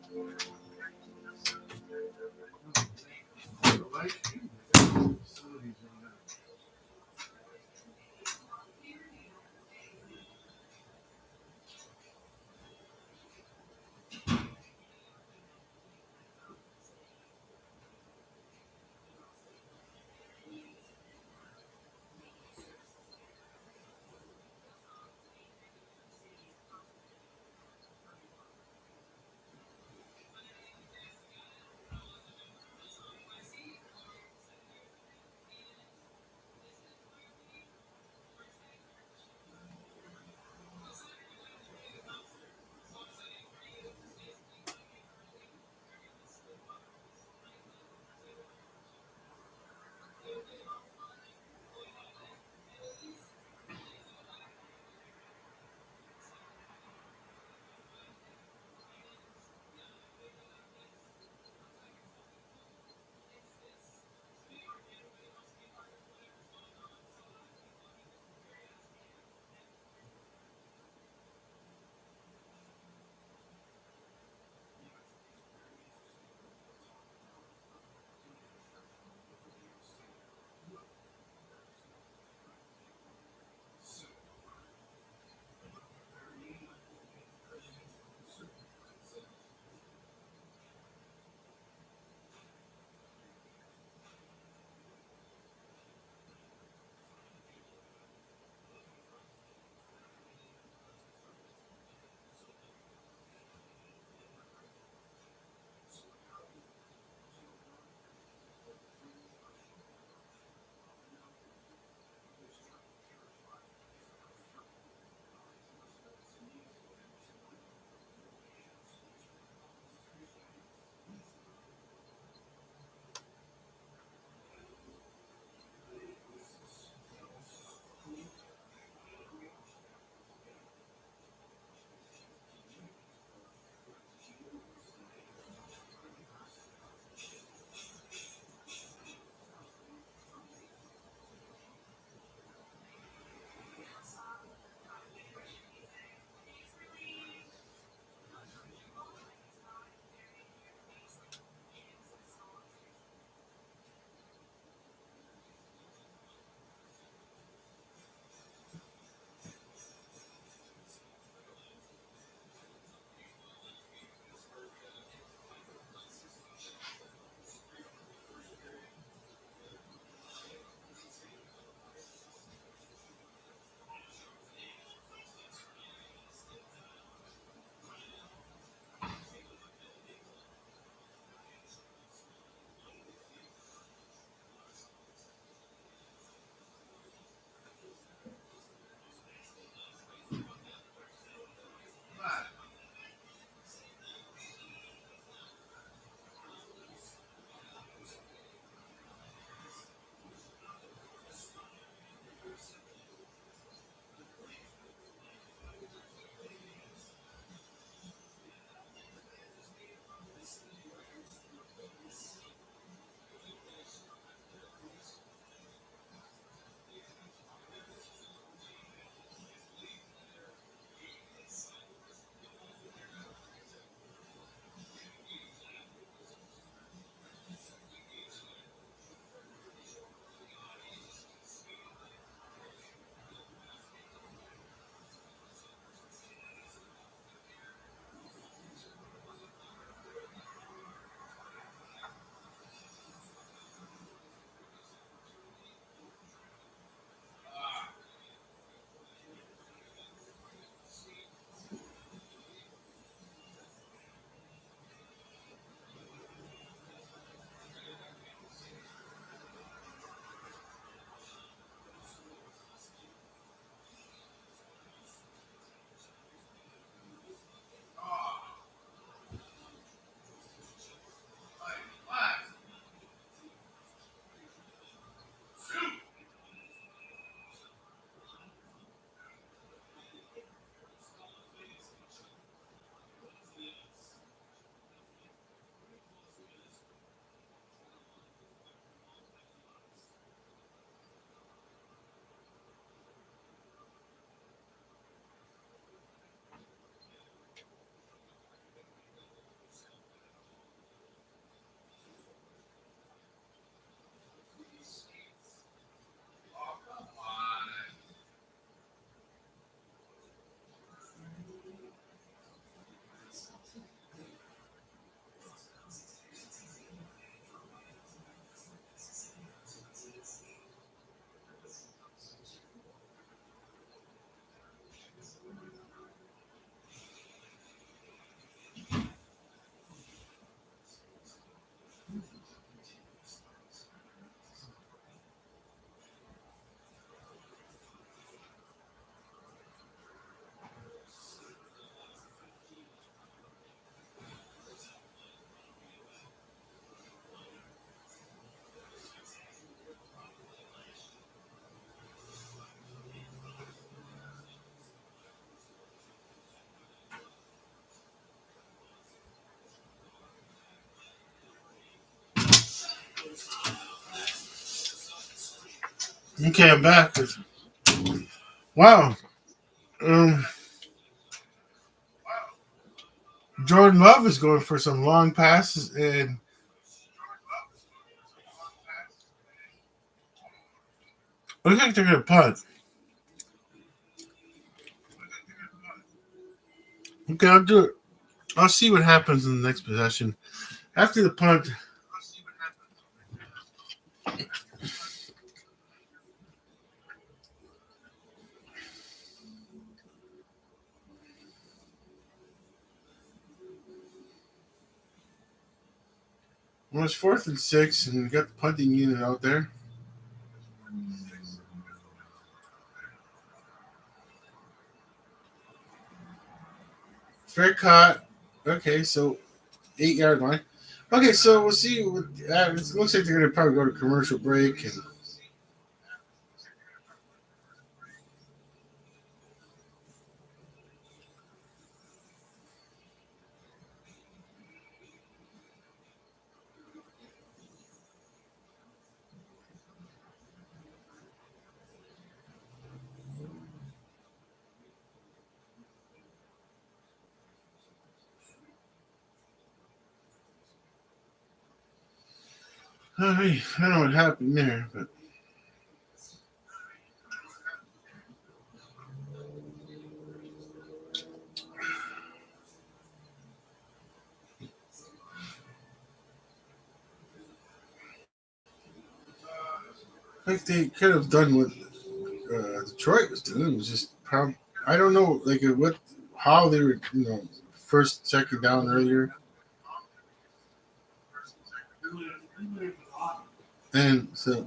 Okay, I'm back. Wow. Um, Jordan Love is going for some long passes, and looks like they're going to punt. Okay, I'll do it. I'll see what happens in the next possession. After the punt, well, it's 4th and 6, and we got the punting unit out there. Fair caught. Okay, so 8-yard line. Okay, so we'll see. It looks like they're going to probably go to commercial break. And I don't know what happened there, but like they could have done what Detroit was doing. It was just probably I don't know like what how they were first second down earlier, and so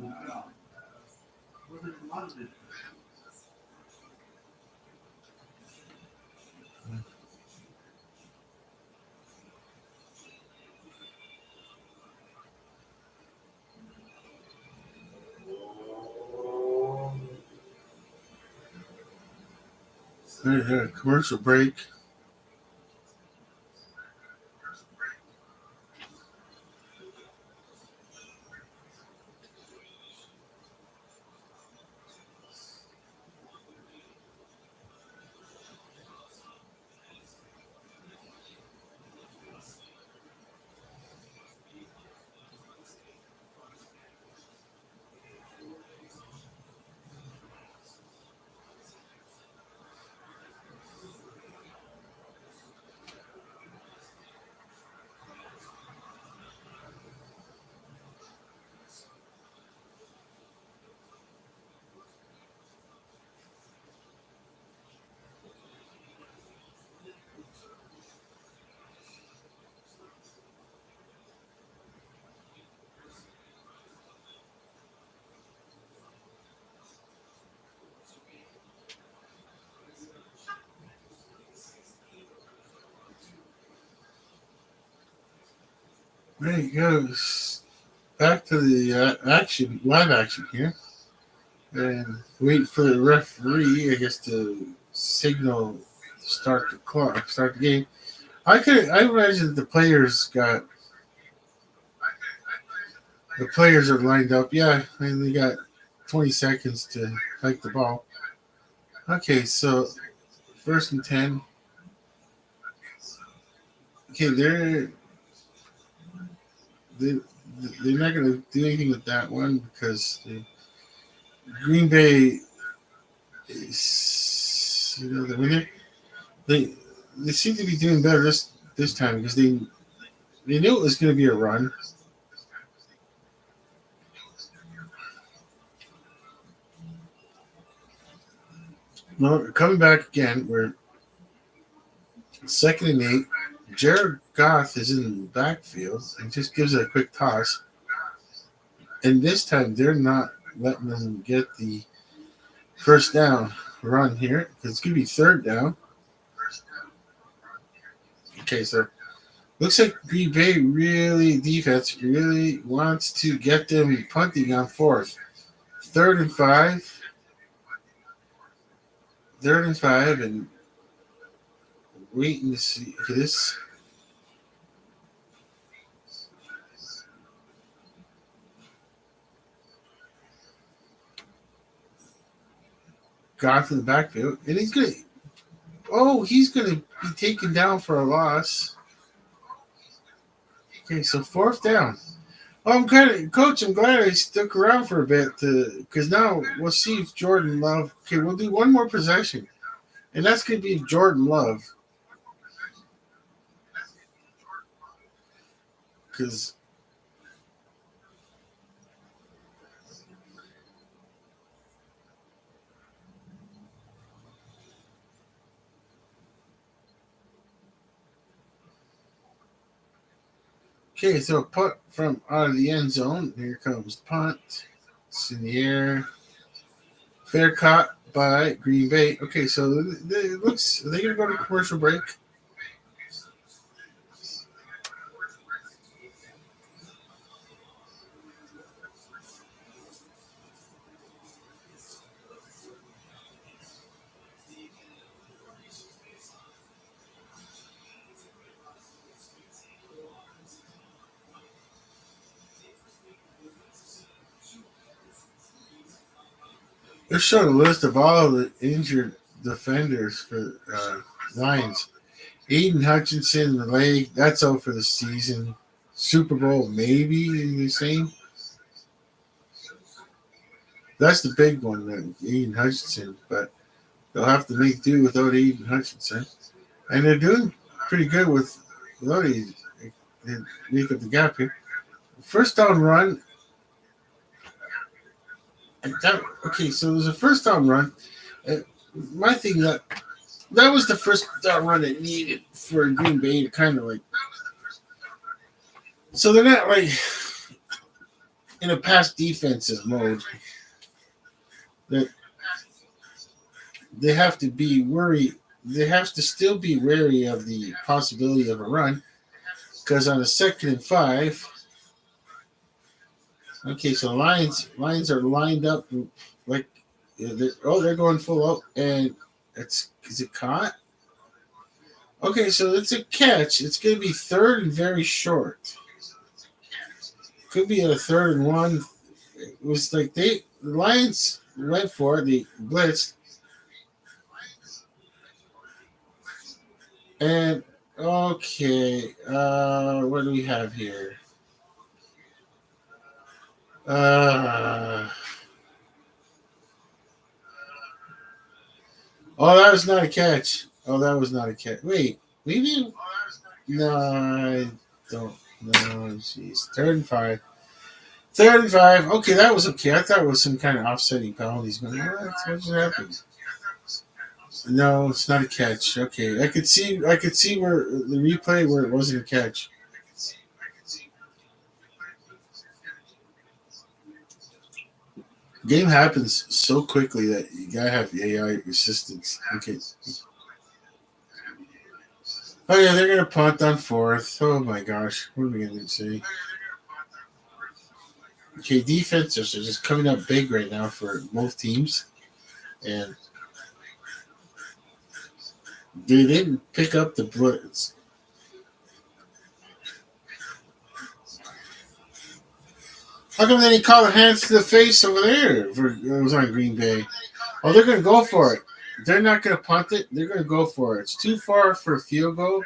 they had a commercial break. There he goes. Back to the action, live action here, and wait for the referee, I guess, to signal start the clock, start the game. I imagine the players are lined up. Yeah, and they got 20 seconds to hike the ball. Okay, so 1st and 10. Okay, they they're not going to do anything with that one because Green Bay is they they seem to be doing better this time because they knew it was going to be a run. Well, coming back again, we're 2nd and 8. Jared Goff is in the backfield and just gives it a quick toss. And this time they're not letting them get the first down run here because it's going to be 3rd down. Okay, so looks like Green Bay defense really wants to get them punting on 4th. 3rd and 5. 3rd and 5, and waiting to see this. gone to the backfield, and he's gonna be taken down for a loss. Okay, so fourth down. Oh, Coach. I'm glad I stuck around for a bit because now we'll see if Jordan Love. Okay, we'll do one more possession, and that's gonna be Jordan Love. Because okay, so punt from out of the end zone. Here comes the punt. It's in the air. Fair caught by Green Bay. Okay, so it looks. Are they gonna go to commercial break? They're showing a list of all the injured defenders for Lions. Aiden Hutchinson, the leg, that's out for the season. Super Bowl, maybe, the same. That's the big one, Aiden Hutchinson, but they'll have to make do without Aiden Hutchinson. And they're doing pretty good without Aiden. They make up the gap here. First down run. Okay, so there's a first down run. My thing that was the first down run it needed for Green Bay to kind of like. So they're not like in a pass defensive mode. That they have to be worried. They have to still be wary of the possibility of a run because on a 2nd and 5. Okay, so Lions are lined up like they're going full out, and is it caught? Okay, so it's a catch. It's going to be 3rd and very short. Could be a 3rd and 1. It was like the Lions went for it. They blitzed, and okay, what do we have here? Oh, that was not a catch. Oh, that was not a catch. Wait, maybe. No, I don't know. Jeez. 3rd and 5. 3rd and 5. Okay, that was okay. I thought it was some kind of offsetting penalties. But what just happened? No, it's not a catch. Okay, I could see where the replay where it wasn't a catch. Game happens so quickly that you gotta have AI assistance. Okay. Oh yeah, they're gonna punt on 4th. Oh my gosh, what are we gonna say? Okay, defenses are just coming up big right now for both teams, and they didn't pick up the blitz. How come they didn't call the hands to the face over there? It was on Green Bay. Oh, they're going to go for it. They're not going to punt it. They're going to go for it. It's too far for a field goal.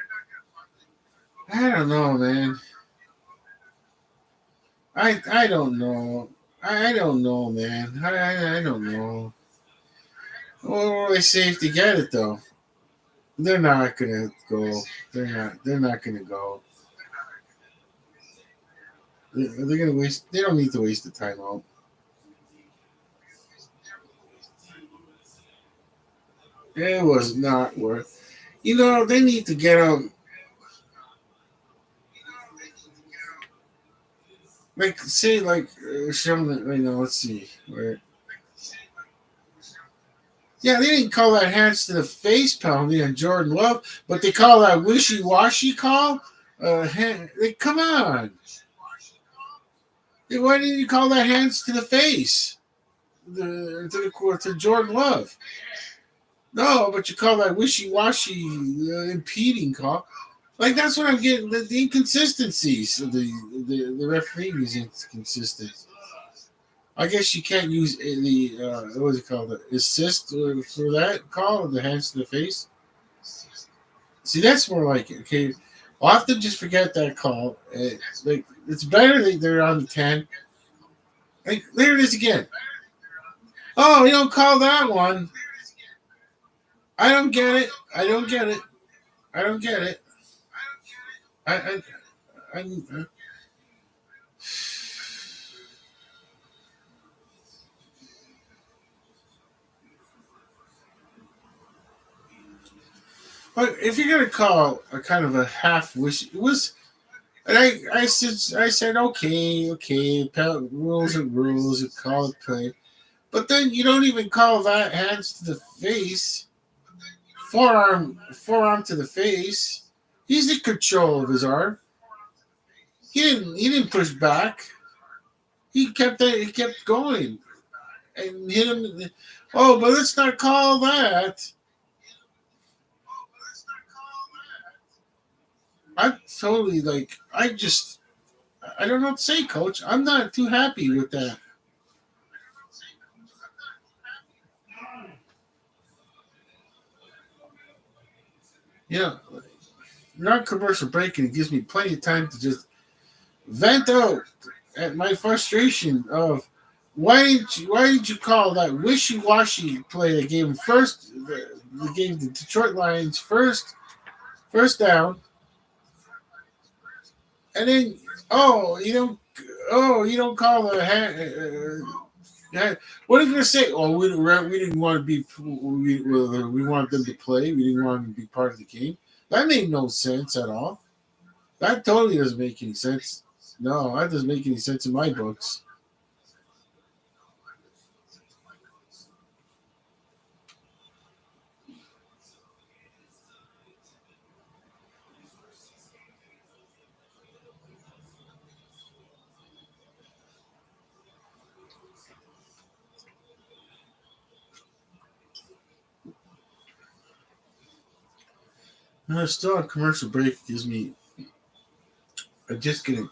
I don't know, man. I don't know. I don't know, man. I don't know. What will they say if they get it though? They're not going to go. They're not going to go. They're going to waste. They don't need to waste the timeout. It was not worth. They need to get them. Like say, show them. Let's see where. Yeah, they didn't call that hands to the face penalty on Jordan Love, but they call that wishy-washy call. Come on. Why didn't you call that hands to the face? To Jordan Love. No, but you call that wishy-washy impeding call. Like that's what I'm getting. The inconsistencies of the refereeing is inconsistent. I guess you can't use the what is it called? The assist for that call, the hands to the face. See, that's more like it. Okay, I'll have to just forget that call. Like it's better that they're on the 10. Like there it is again. Oh, you don't call that one. I don't get it. I don't get it. I don't get it. I I, I but if you're gonna call a kind of a half wish, it was. And I said okay, okay, rules are rules. You call it play, but then you don't even call that hands to the face, forearm to the face. He's in control of his arm. He didn't push back. He kept going and hit him. Oh, but let's not call that. I'm totally like I don't know what to say, coach. I'm not too happy with that. Yeah, non commercial break and it gives me plenty of time to just vent out at my frustration of why did you call that wishy washy play that gave him that gave the Detroit Lions first down, and then oh you don't call the what are you gonna say? Oh, we didn't want to be we wanted them to play. We didn't want them to be part of the game. That made no sense at all. That totally doesn't make any sense. No, that doesn't make any sense in my books. No, still a commercial break gives me. I just gonna,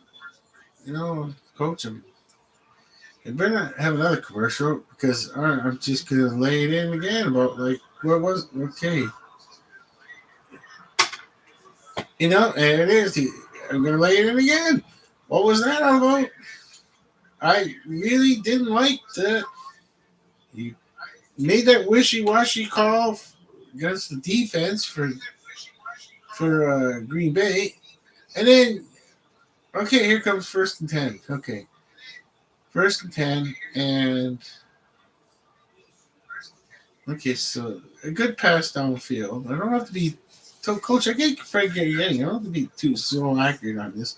coach him. I better not have another commercial because I'm just gonna lay it in again about like what was okay. And it is. I'm gonna lay it in again. What was that all about? I really didn't like that. He made that wishy-washy call against the defense for Green Bay, and then okay, here comes 1st and 10. Okay, 1st and 10, and okay, so a good pass downfield. I don't have to be. So, coach, I get Fred getting. I don't have to be too so accurate on this.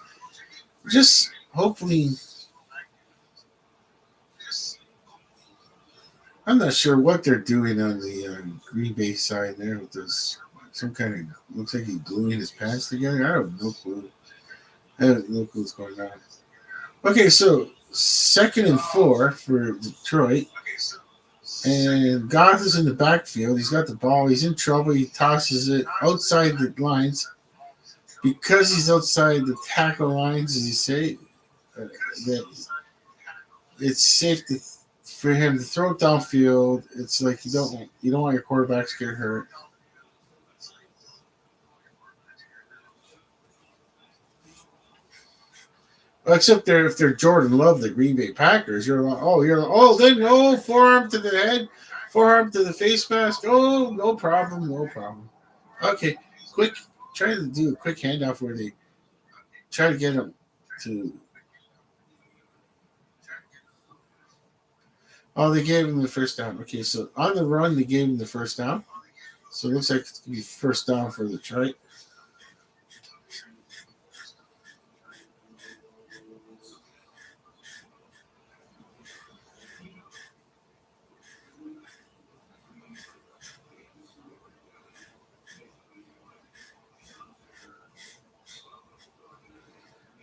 Just hopefully, I'm not sure what they're doing on the Green Bay side there with this. Some kind of looks like he's gluing his pants together. I have no clue. I have no clue what's going on. Okay, so 2nd and 4 for Detroit. And Goff is in the backfield. He's got the ball. He's in trouble. He tosses it outside the lines. Because he's outside the tackle lines, as you say, that it's safe for him to throw it downfield. It's like you don't want your quarterbacks to get hurt. Well, except if they're Jordan Love, the Green Bay Packers, then no forearm to the head, forearm to the face mask. Oh, no problem, no problem. Okay, quick, try to do a quick handoff where they try to get him to. Oh, they gave him the first down. Okay, so on the run, they gave him the first down. So it looks like it's gonna be first down for Detroit.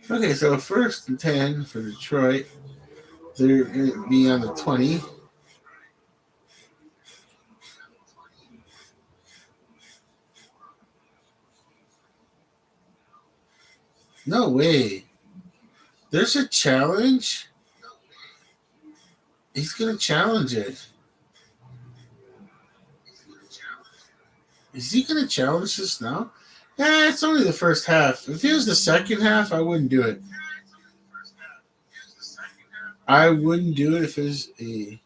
Okay, so 1st and 10 for Detroit. They're going to be on the 20. No way. There's a challenge. He's gonna challenge it. Is he gonna challenge this now? Yeah, it's only the first half. If it was the second half, I wouldn't do it. I wouldn't do it if it was the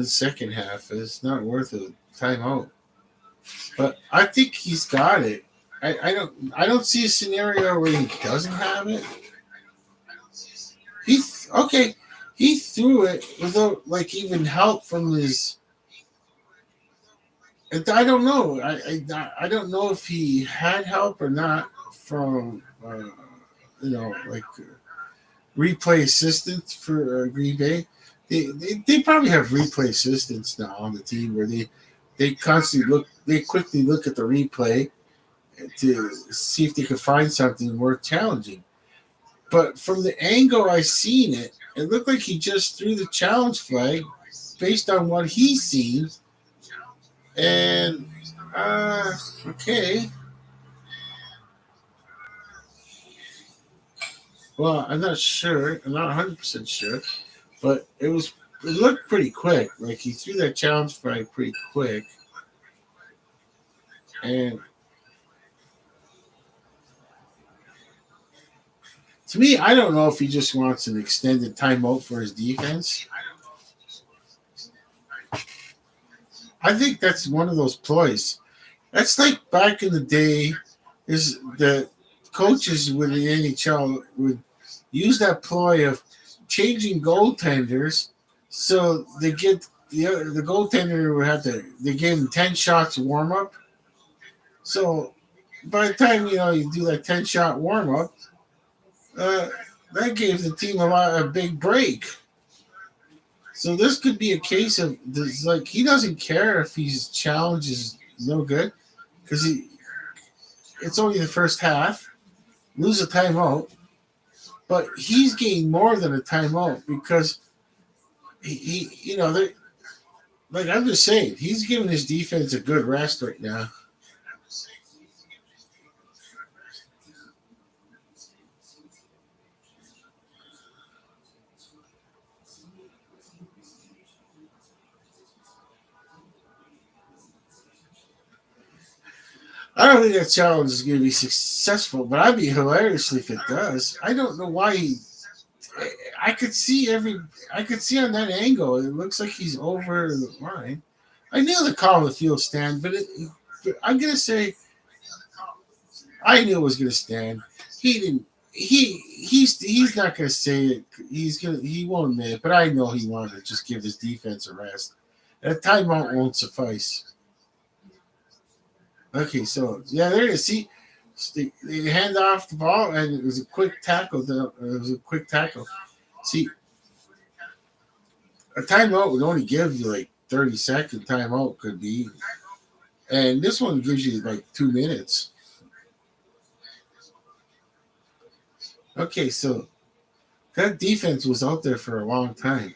second half. It's not worth a timeout. But I think he's got it. I don't see a scenario where he doesn't have it. Okay. He threw it without like even help from his. I don't know. I don't know if he had help or not from like replay assistants for Green Bay. They probably have replay assistants now on the team where they constantly look. They quickly look at the replay to see if they could find something worth challenging. But from the angle I seen it, it looked like he just threw the challenge flag based on what he's seen. And okay. Well, I'm not sure. I'm not 100% sure, but it looked pretty quick. Like he threw that challenge flag pretty quick, and to me, I don't know if he just wants an extended timeout for his defense. I think that's one of those ploys. That's like back in the day, is the coaches with the NHL would use that ploy of changing goaltenders, so they get the goaltender would have to. They gave him 10 shots warm up. So by the time you do that 10 shot warm up, uh, that gave the team a big break. So this could be a case of this, like he doesn't care if his challenge is no good because it's only the first half. Lose a timeout, but he's getting more than a timeout because like I'm just saying, he's giving his defense a good rest right now. I don't think that challenge is going to be successful, but I'd be hilarious if it does. I don't know why he. I could see I could see on that angle. It looks like he's over the line. I knew the call of the field stand, but I'm gonna say I knew it was gonna stand. He didn't. He's not gonna say it. He won't admit it. But I know he wanted to just give his defense a rest. That timeout won't suffice. Okay, so yeah, there it is. See, they hand off the ball, and it was a quick tackle. It was a quick tackle. See, a timeout would only give you like 30-second timeout could be, and this one gives you like 2 minutes. Okay, so that defense was out there for a long time,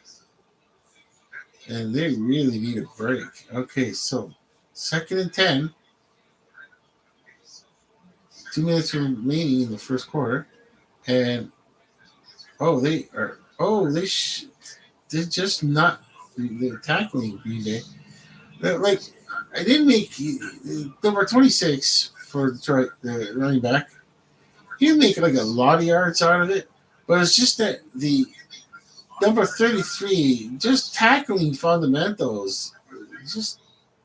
and they really need a break. Okay, so 2nd and 10, 2 minutes remaining in the first quarter, and they are. They're just not they're tackling Green Bay. Like I didn't make number 26 for Detroit, the running back. He didn't make like a lot of yards out of it, but it's just that the number 33 just tackling fundamentals. Just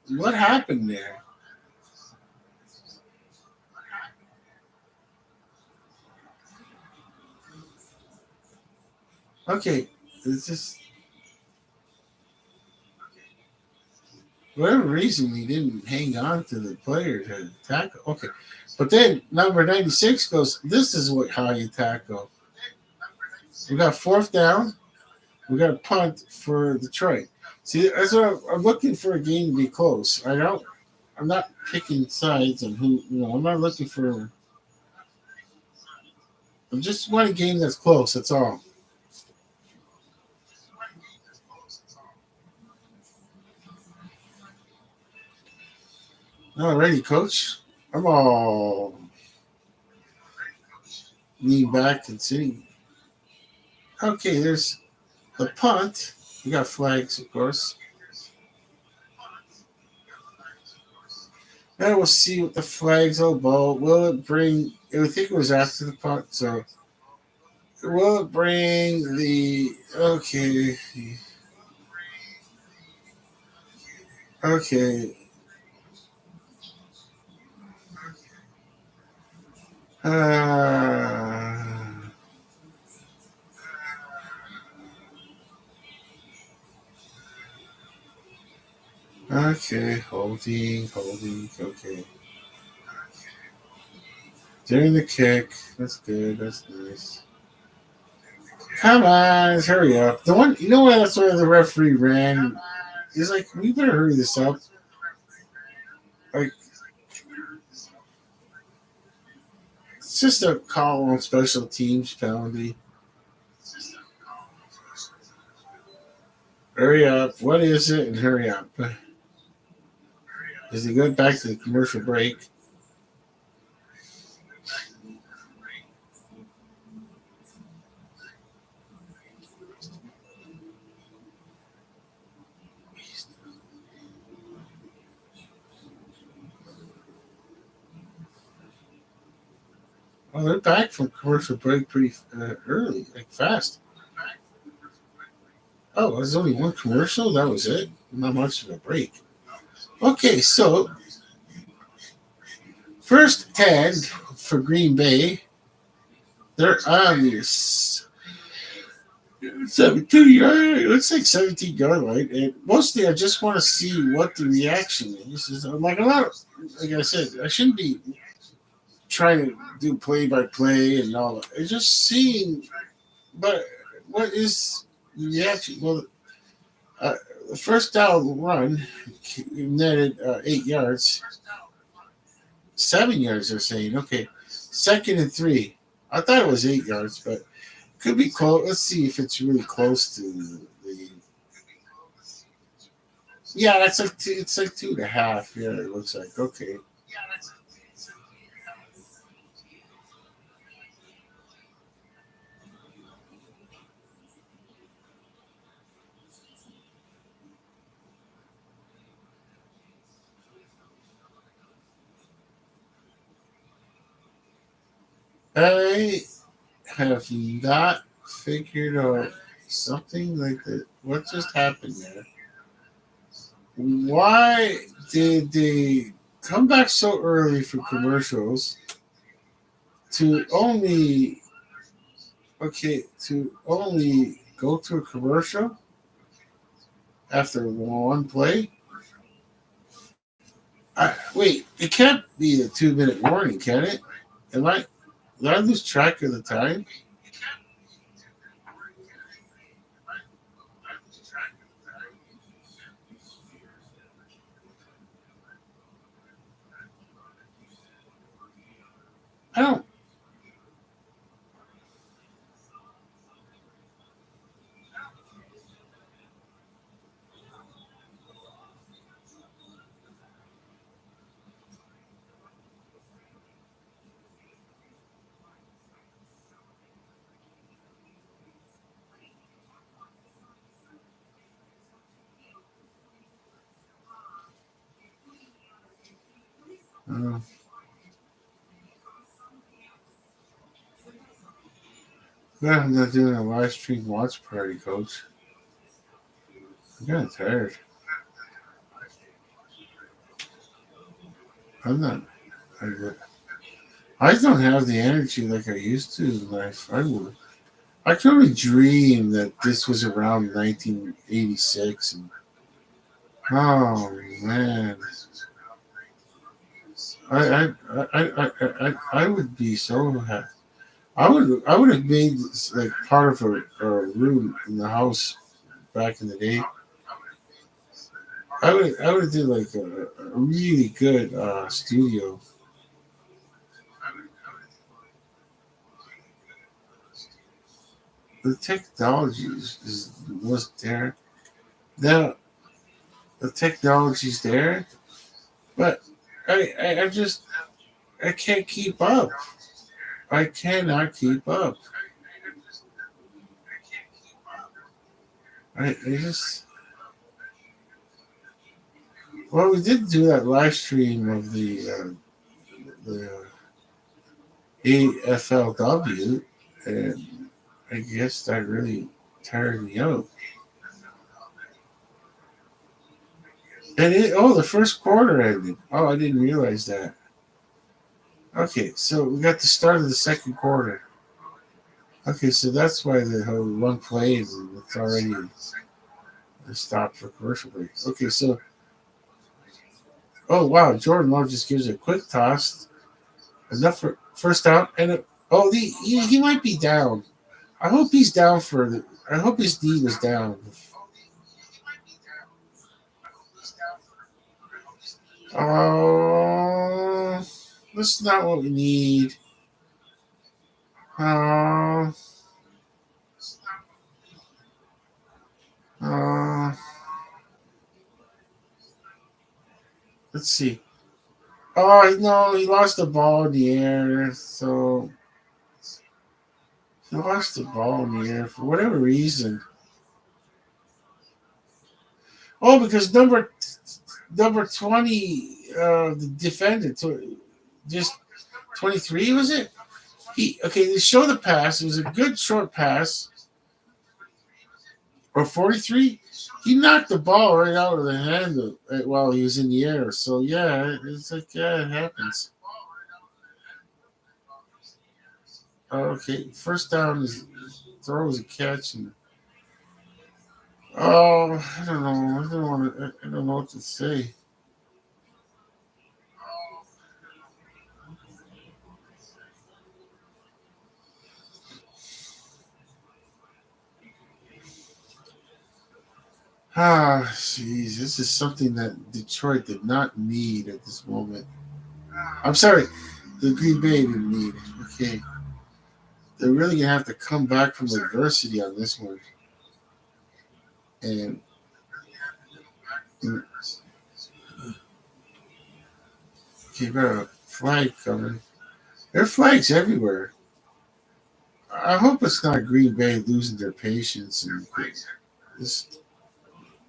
what happened there? Okay, it's just whatever reason he didn't hang on to the player to tackle. Okay, but then number 96 goes. This is how you tackle. We got fourth down. We got a punt for Detroit. See, that's what I'm looking for a game to be close. I don't. I'm not picking sides on who. I'm not looking for. I just want a game that's close. That's all. Alrighty, coach. I'm all lean back and sitting. Okay, there's the punt. We got flags, of course. Now we'll see what the flag's all about. Will it bring? I think it was after the punt, so will it bring the? Okay, okay. Uh, okay, holding. Okay, during the kick. That's good. That's nice. Come on, hurry up. The one, you know what? That's where the referee ran. He's like, we better hurry this up. Like, it's just a call on special teams penalty. Hurry up. What is it? And hurry up. Is he going back to the commercial break? Oh, they're back from commercial break pretty early, like fast. Oh, there's only one commercial? That was it? Not much of a break. Okay, so first and for Green Bay. They're on the 17 yard, looks like 17 yard line. And mostly I just want to see what the reaction is. I'm like a lot of, like I said, I shouldn't be trying to do play by play and all that. It's just seeing, but what is the reaction? Well, uh, the first down run netted 8 yards, 7 yards. They're saying okay. Second and 3. I thought it was 8 yards, but could be close. Let's see if it's really close to the. Yeah, that's like it's like 2.5. Yeah, it looks like okay. I have not figured out something like that. What just happened there? Why did they come back so early for commercials to only to only go to a commercial after one play? Wait, it can't be a 2 minute warning, can it? Am I? Did I lose track of the time? I don't. Uh, I'm not doing a live stream watch party, Coach. I'm kind of tired. I'm not. I, I don't have the energy like I used to in life. I would. I can only dream that this was around 1986. And, oh man, I would be so happy. I would have made this, like part of a room in the house back in the day. I would have did like a really good studio. The technology was there. Now the technology's there, but I just I can't keep up. I cannot keep up. I just well, we did do that live stream of the AFLW, and I guess that really tired me out. And the first quarter ended. Oh, I didn't realize that. Okay, so we got the start of the second quarter. Okay, so that's why the whole one plays and it's already stopped for commercial break. Okay, so oh wow, Jordan Love just gives a quick toss, enough for first down, and he might be down. I hope he's down for the. I hope his knee was down. Oh, that's not what we need. Oh, oh. Let's see. Oh no, he lost the ball in the air. So he lost the ball in the air for whatever reason. Oh, because number 20, the defender, just 23 was it? They show the pass. It was a good short pass. Or 43. He knocked the ball right out of the hand while he was in the air. So yeah, it's like yeah, it happens. Okay, first down is throws a catch and oh, I don't know. I don't want to. I don't know what to say. Ah, jeez, this is something that Detroit did not need at this moment. I'm sorry, the Green Bay didn't need. Okay, they're really gonna have to come back from adversity on this one, and okay, got a flag coming. There are flags everywhere. I hope it's not Green Bay losing their patience and this.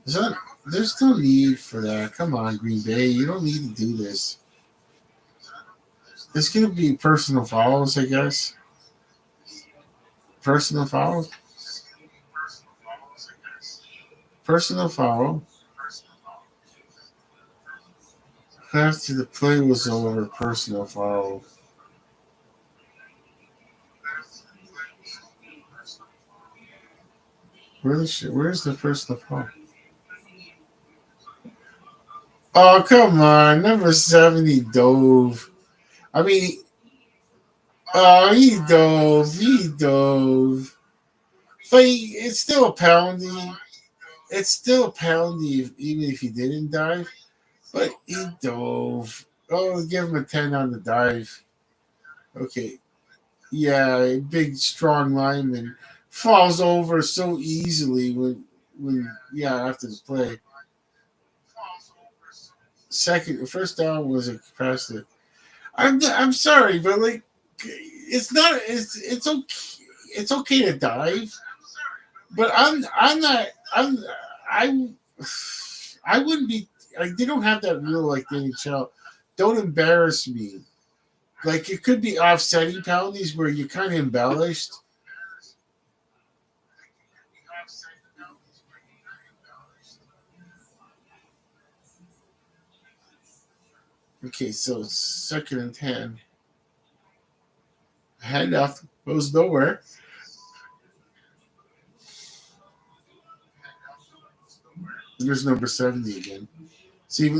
There's no need for that. Come on, Green Bay, you don't need to do this. It's gonna be personal fouls, I guess. Personal foul. Personal foul. After the play was over, personal foul. Where's the personal foul? Oh come on, number 70 dove. I mean, oh he dove. But it's still a penalty. It's still a penalty even if he didn't dive. But he dove. Oh, give him a 10 on the dive. Okay. Yeah, a big strong lineman falls over so easily when after the play. First down was a pass. I'm sorry, but like it's not it's okay to dive, but I'm not I I wouldn't be like they don't have that rule like the NHL. Don't embarrass me. Like it could be offsetting penalties where you kind of embellished. Okay, so it's second and 10. Handoff goes nowhere. There's number 70 again. See,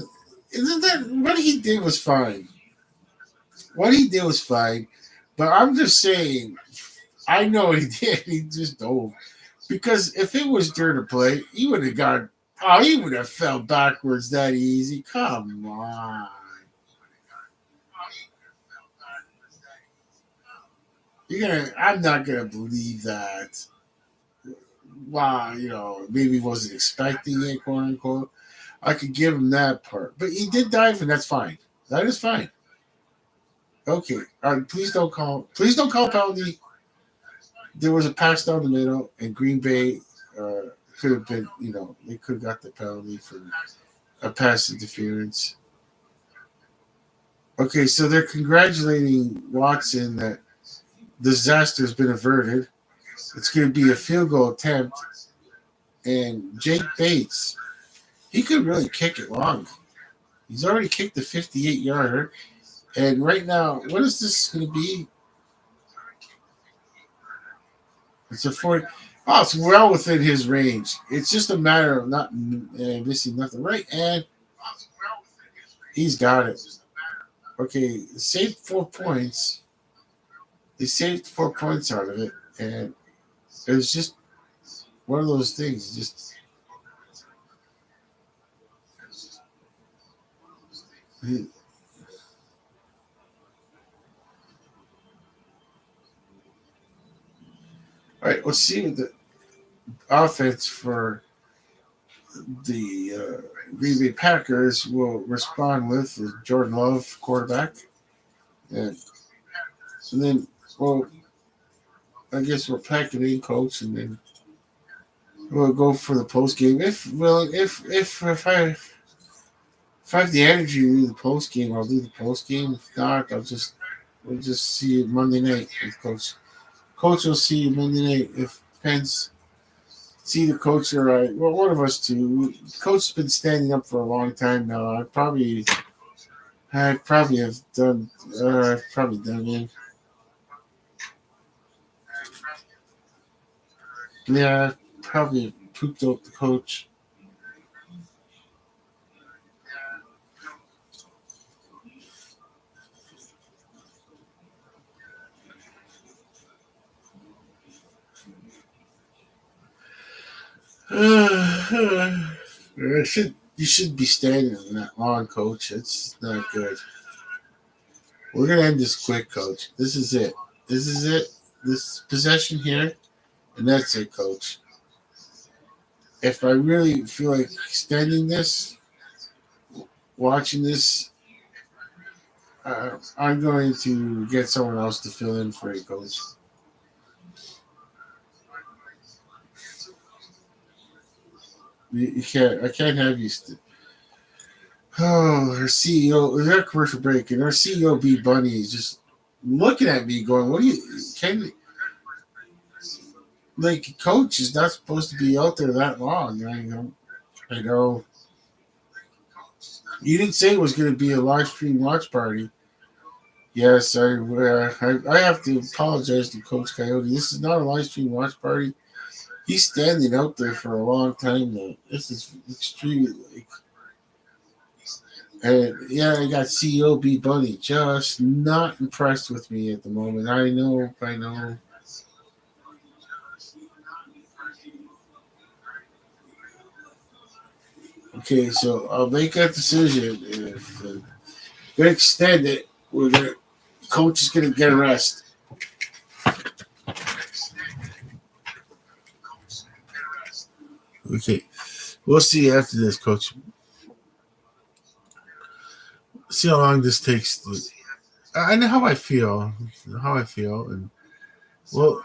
isn't that what he did was fine? What he did was fine, but I'm just saying. I know he did. He just dove because if it was during the play, he would have got. Oh, he would have fell backwards that easy. Come on. I'm not gonna believe that. Wow, maybe he wasn't expecting it, quote unquote. I could give him that part, but he did dive, and that's fine. That is fine. Okay, all right. Please don't call penalty. There was a pass down the middle, and Green Bay could have been, they could have got the penalty for a pass interference. Okay, so they're congratulating Watson that disaster has been averted. It's going to be a field goal attempt, and Jake Bates, he could really kick it long. He's already kicked the 58-yarder, and right now, what is this going to be? It's a 40. Oh, it's well within his range. It's just a matter of not missing nothing, right? And he's got it. Okay, saved 4 points. They saved 4 points out of it, and it was just one of those things. Just all right. Let's see what the offense for the Green Bay Packers will respond with Jordan Love, quarterback, and then well, I guess we're packing in, coach, and then we'll go for the post game. If I have the energy to do the post game, I'll do the post game. If not, we'll just see you Monday night with coach. Coach will see you Monday night. If depends, see the coach or I. Well, one of us two. Coach's been standing up for a long time now. I probably have done. I've probably done it. Yeah, I probably pooped out the coach. You should be standing on that lawn, coach. It's not good. We're gonna end this quick, coach. This is it. This is it. This possession here, and that's it, coach. If I really feel like extending this, watching this, I'm going to get someone else to fill in for you, coach. You can't. I can't have you. Oh, our CEO. Is that a commercial break? And our CEO, B Bunny, is just looking at me, going, "What do you? Can like coach is not supposed to be out there that long?" I know. You didn't say it was going to be a live stream watch party. Yes, I have to apologize to Coach Coyote. This is not a live stream watch party. He's standing out there for a long time now. This is extremely like, and yeah, I got CEO B Bunny just not impressed with me at the moment. I know, I know. Okay, so I'll make that decision. If gonna extend it, we're gonna coach is gonna get a rest. Okay, we'll see after this, coach. See how long this takes. I know how I feel. How I feel, and well,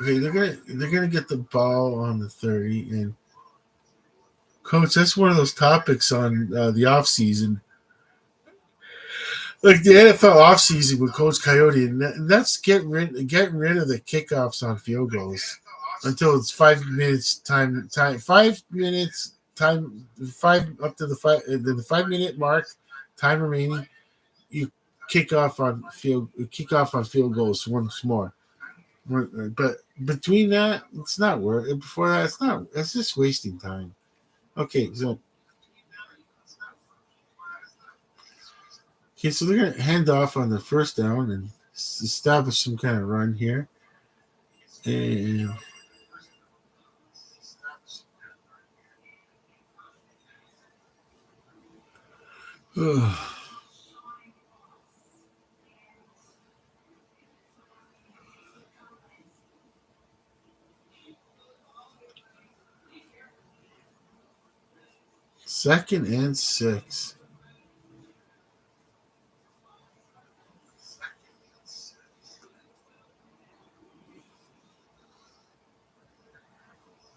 okay, they're gonna get the ball on the 30, and coach, that's one of those topics on the off season, like the NFL off season with Coach Coyote, and that's getting rid of the kickoffs on field goals until it's 5 minutes time 5 minutes time five up to the 5 minute mark time remaining. You kick off on field goals once more. But between that, it's not worth it. Before that, it's not. It's just wasting time. So they're gonna hand off on the first down and establish some kind of run here. And second and 6.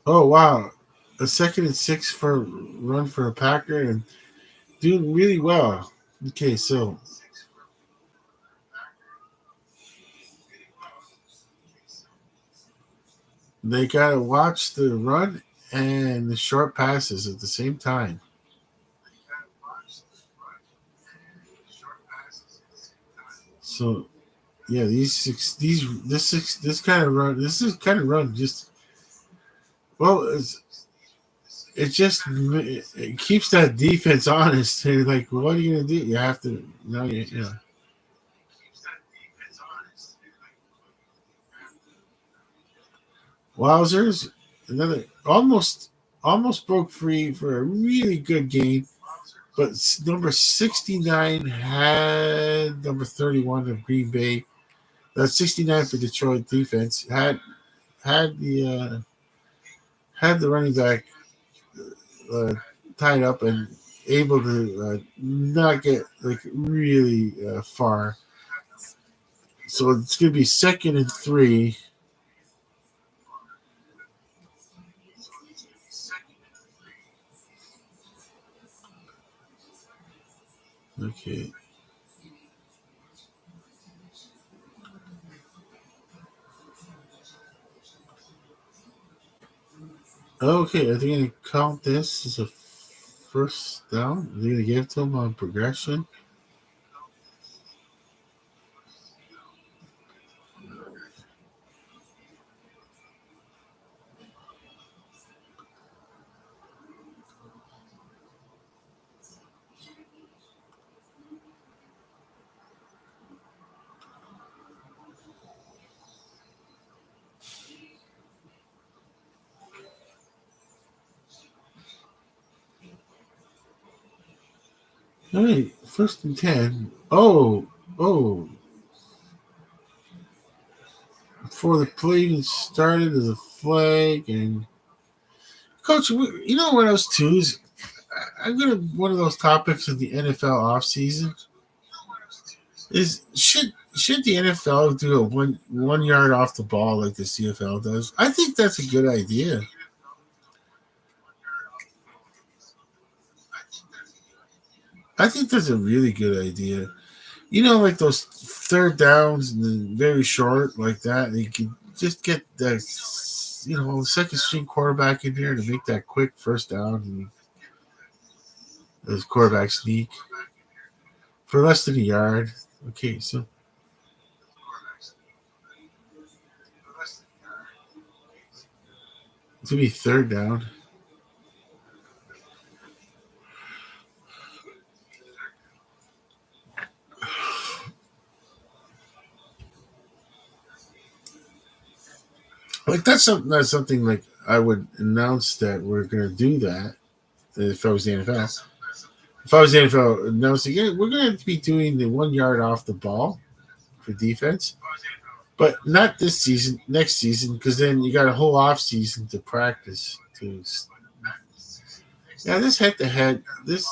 Oh wow, a 2nd and 6 for a run for a Packer and doing really well. Okay, so they gotta watch the run and the short passes at the same time. So yeah, this kind of run, this is kind of run just well, it just it keeps that defense honest. They're like, what are you gonna do? You have to, you know. Wowzers, another almost broke free for a really good game, but number 69 had number 31 of Green Bay. That's 69 for Detroit defense. Had the had the running back uh, tied up and able to not get like really far. So it's going to be 2nd and 3. Okay. Okay, are they going to count this as a first down? Are they going to give it to them on progression? All right, 1st and 10. Oh, before the play even started, there's a flag. And coach, you know what else too is I'm gonna one of those topics of the NFL offseason is should the NFL do a one yard off the ball like the CFL does? I think that's a good idea. I think that's a really good idea. You know, like those third downs and then very short like that. You can just get the second string quarterback in there to make that quick first down and those quarterback sneak for less than a yard. Okay, so it's gonna be third down. Like that's something like I would announce that we're gonna do that if I was the NFL. If I was the NFL announcing, yeah, we're gonna be doing the 1 yard off the ball for defense, but not this season, next season, because then you got a whole off season to practice. Yeah, this head to head, this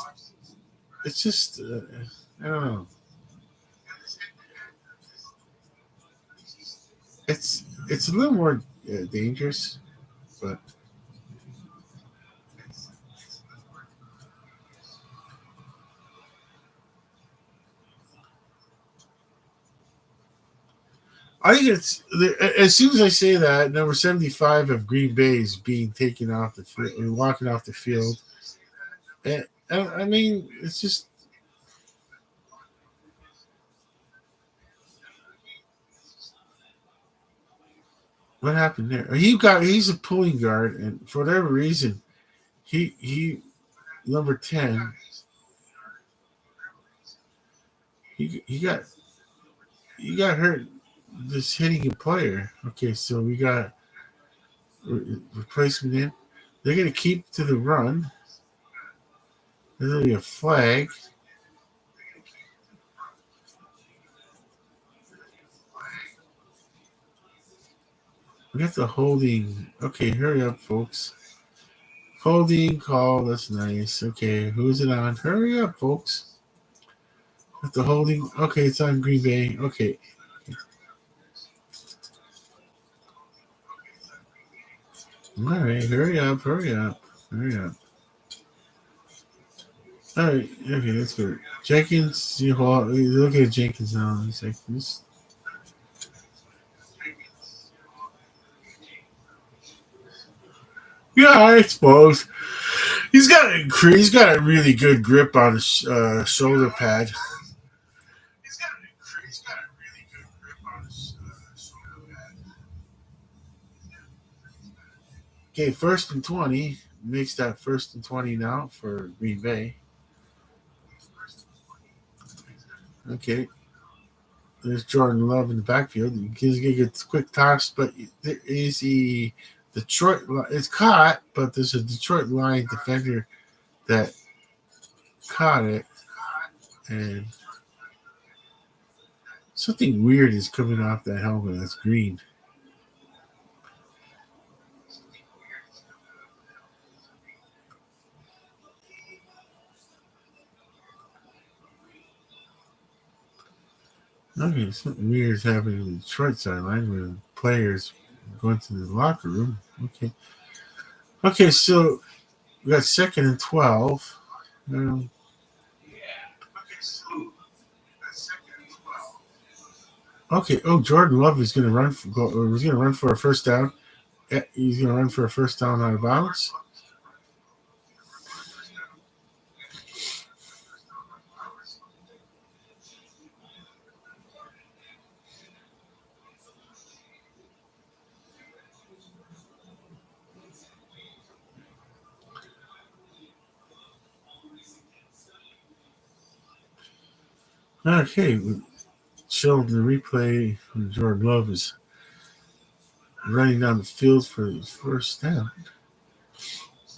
it's just I don't know. It's a little more dangerous, but I think it's as soon as I say that number 75 of Green Bay is being taken off the field and walking off the field. And I mean, it's just what happened there. He's a pulling guard, and for whatever reason, he number 10. He got hurt just hitting a player. Okay, so we got replacement in. They're gonna keep to the run. There's gonna be a flag. We got the holding. Okay, hurry up, folks. Holding call. That's nice. Okay, who's it on? Hurry up, folks. Got the holding. Okay, it's on Green Bay. Okay. All right, hurry up, hurry up, hurry up. All right, okay, that's good. Jenkins, you look at Jenkins now. He's like this. Yeah, I suppose he's got a really good grip on his shoulder pad. Okay, 1st and 20 makes that 1st and 20 now for Green Bay. Okay, there's Jordan Love in the backfield. He's gonna get quick toss, but there is the Detroit. It's caught, but there's a Detroit line defender that caught it, and something weird is coming off that helmet. That's green. Okay, something weird is happening in the Detroit sideline with players going to the locker room. Okay, okay, so we got 2nd and 12. Um, okay. Oh, Jordan Love is going to run for. He's going to run for a first down. Yeah, he's going to run for a first down out of bounds. Okay, we showed the replay. Jordan Love is running down the field for his first down.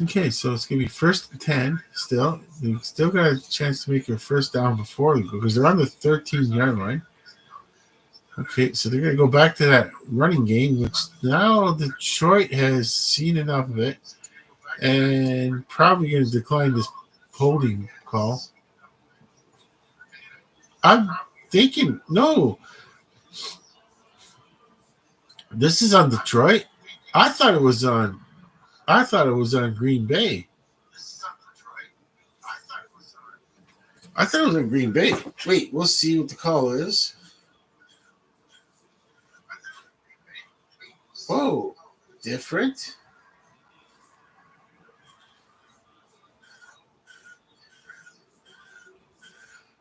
Okay, so it's gonna be 1st and 10. Still, you still got a chance to make your first down before they go because they're on the 13-yard line. Okay, so they're gonna go back to that running game, which now Detroit has seen enough of it and probably gonna decline this holding call. I'm thinking no, this is on Detroit. I thought it was on. I thought it was on Green Bay. I thought it was on Green Bay. Wait, we'll see what the call is. Whoa, different.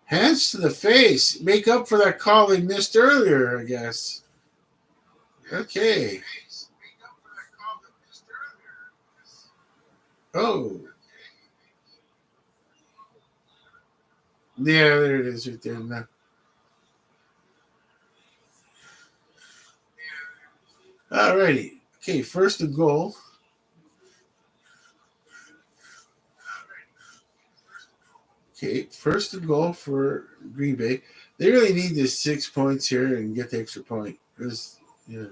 Hands to the face. Make up for that call they missed earlier, I guess. Okay. Oh, yeah, there it is right there. Now. All righty. Okay, 1st and goal. Okay, 1st and goal for Green Bay. They really need this 6 points here and get the extra point. Yeah.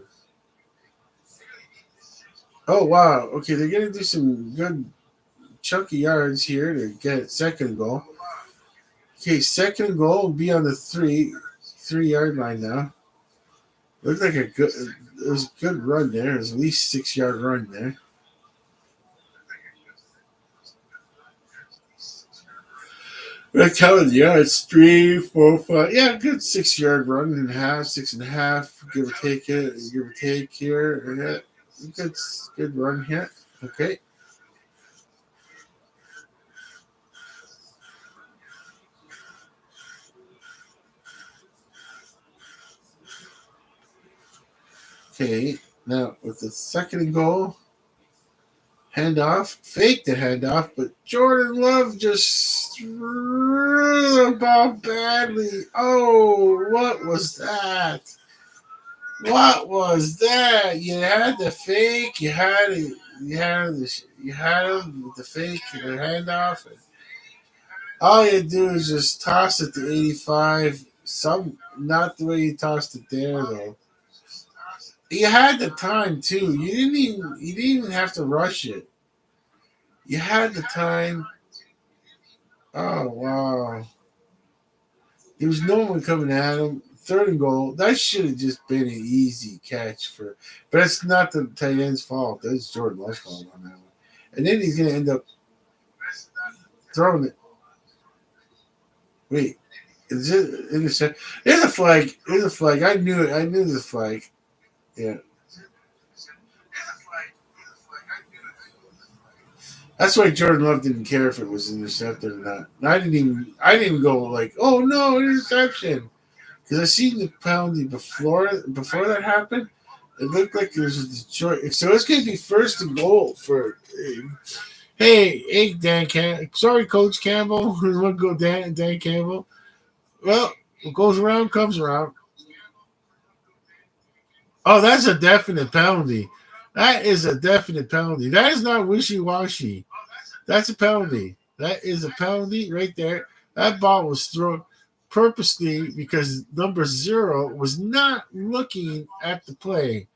Oh wow. Okay, they're gonna do some good chunky yards here to get 2nd goal. Okay, 2nd goal will be on the 3 yard line now. Looked like it was a good run there. It was at least 6 yard run there. I'm telling you, it's 3, 4, 5. Yeah, good 6 yard run and a half, 6.5, give or take here. Yeah, good run here. Okay. Okay. Now with the 2nd goal, handoff, fake the handoff, but Jordan Love just threw the ball badly. Oh, what was that? What was that? You had the fake. You had him with the fake and the handoff. And all you do is just toss it to 85. Not the way you tossed it there though. You had the time too. You didn't even have to rush it. You had the time. Oh wow. There was no one coming at him. third and goal. That should have just been an easy catch for, but it's not the tight end's fault. That's Jordan Love's fault on that one. And then he's gonna end up throwing it. Wait, is it intercept? There's a flag. There's a flag. I knew it. I knew the flag. Yeah. That's why Jordan Love didn't care if it was intercepted or not. And I didn't even. I didn't even go like, "Oh no, interception," because I seen the penalty before that happened. It looked like there was a Detroit. So it's going to be first and goal for. Hey, Dan Campbell. Sorry, Coach Campbell. We'll go Dan Campbell. Well, what goes around comes around. Oh, that's a definite penalty. That is a definite penalty. That is not wishy washy. That's a penalty. That is a penalty right there. That ball was thrown purposely because number 0 was not looking at the play.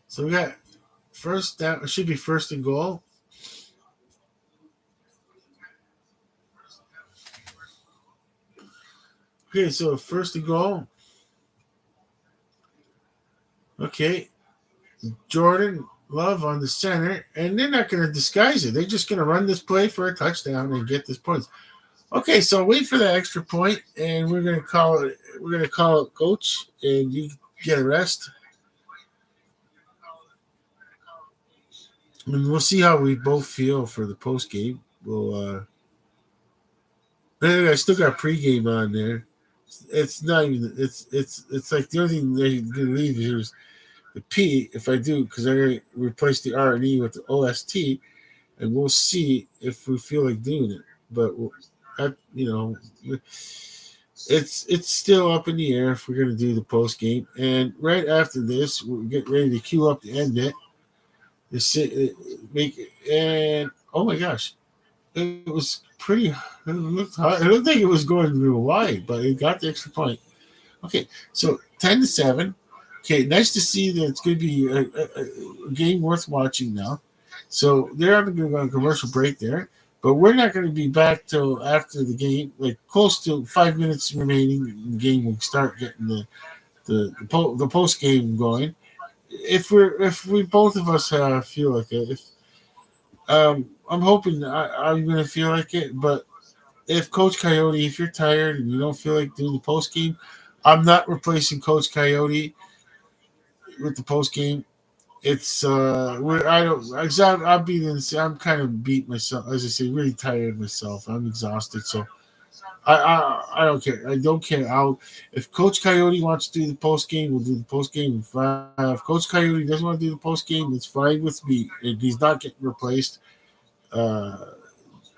So we got first down. It should be first and goal. Okay, so first and goal. Okay, Jordan Love on the center, and they're not going to disguise it. They're just going to run this play for a touchdown and get this points. Okay, so wait for the extra point, and we're going to call it. We're going to call it, coach, and you get a rest, and we'll see how we both feel for the post game. I still got pregame on there. It's not even. It's like the only thing they're going to leave here is the P if I do, because I'm going to replace the R and E with the OST, and we'll see if we feel like doing it. But it's still up in the air if we're going to do the post game. And right after this, we're getting ready to queue up to end it. Make it, and oh my gosh, it was pretty. It looked hard. It looked like it was going real wide, but it got the extra point. Okay, so 10-7. Okay, nice to see that it's going to be a game worth watching now. So they're going to go on a commercial break there, but we're not going to be back till after the game, like close to 5 minutes remaining. The game will start getting the post game going. If we both of us feel like it, if I'm hoping I'm going to feel like it, but if Coach Coyote, if you're tired and you don't feel like doing the post game, I'm not replacing Coach Coyote with the post game. It's where I don't. I'll be in. I'm kind of beat myself, as I say, really tired myself. I'm exhausted, so I don't care. I don't care. If Coach Coyote wants to do the post game, we'll do the post game. If Coach Coyote doesn't want to do the post game, it's fine with me. If he's not getting replaced, uh,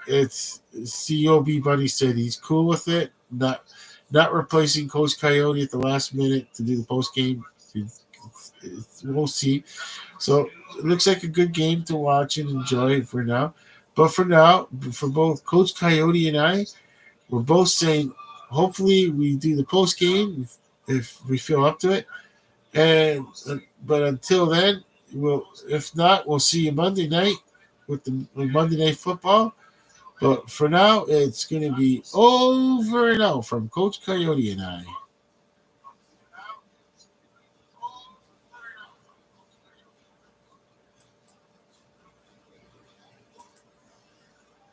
it's COB buddy said he's cool with it. Not replacing Coach Coyote at the last minute to do the post game. We'll see. So it looks like a good game to watch and enjoy for now. But for now, for both Coach Coyote and I, we're both saying hopefully we do the post game if we feel up to it. And but until then, if not, we'll see you Monday night with the Monday Night Football. But for now, it's going to be over and out from Coach Coyote and I.